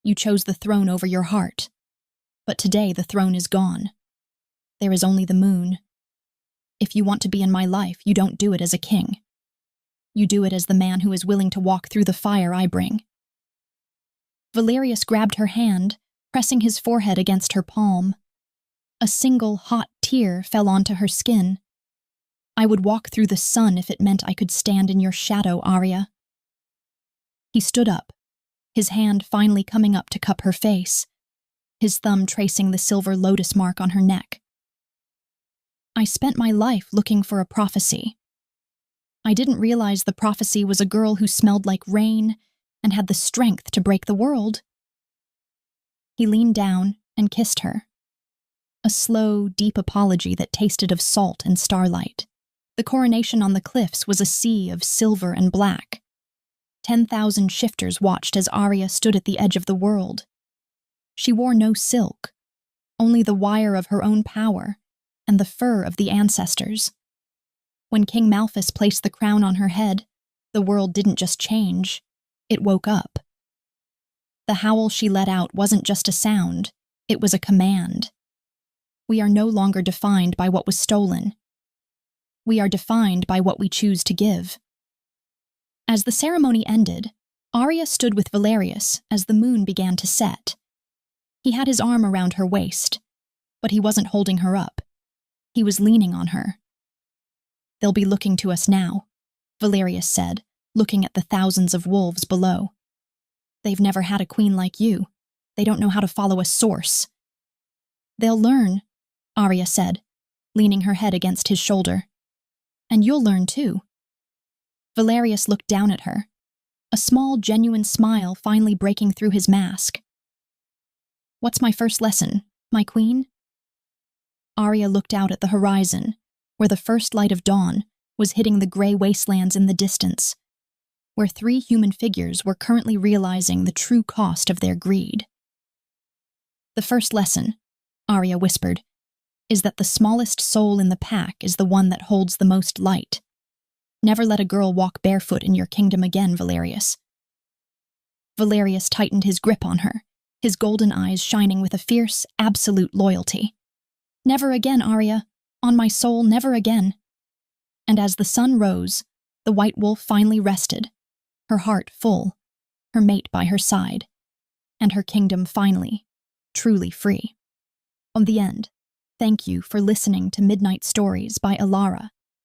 "You chose the throne over your heart. But today the throne is gone. There is only the moon. If you want to be in my life, you don't do it as a king. You do it as the man who is willing to walk through the fire I bring." Valerius grabbed her hand, pressing his forehead against her palm. A single hot tear fell onto her skin. "I would walk through the sun if it meant I could stand in your shadow, Arya." He stood up, his hand finally coming up to cup her face, his thumb tracing the silver lotus mark on her neck. "I spent my life looking for a prophecy. I didn't realize the prophecy was a girl who smelled like rain and had the strength to break the world." He leaned down and kissed her. A slow, deep apology that tasted of salt and starlight. The coronation on the cliffs was a sea of silver and black. 10,000 shifters watched as Arya stood at the edge of the world. She wore no silk, only the wire of her own power and the fur of the ancestors. When King Malphus placed the crown on her head, the world didn't just change, it woke up. The howl she let out wasn't just a sound, it was a command. We are no longer defined by what was stolen. We are defined by what we choose to give. As the ceremony ended, Arya stood with Valerius as the moon began to set. He had his arm around her waist, but he wasn't holding her up. He was leaning on her. "They'll be looking to us now," Valerius said, looking at the thousands of wolves below. "They've never had a queen like you. They don't know how to follow a source." "They'll learn," Arya said, leaning her head against his shoulder. "And you'll learn too." Valerius looked down at her, a small, genuine smile finally breaking through his mask. "What's my first lesson, my queen?" Arya looked out at the horizon, where the first light of dawn was hitting the gray wastelands in the distance, where 3 human figures were currently realizing the true cost of their greed. "The first lesson," Arya whispered, "is that the smallest soul in the pack is the one that holds the most light. Never let a girl walk barefoot in your kingdom again, Valerius." Valerius tightened his grip on her, his golden eyes shining with a fierce, absolute loyalty. "Never again, Arya. On my soul, never again." And as the sun rose, the white wolf finally rested, her heart full, her mate by her side, and her kingdom finally, truly free. On the end, thank you for listening to Midnight Stories by Alara.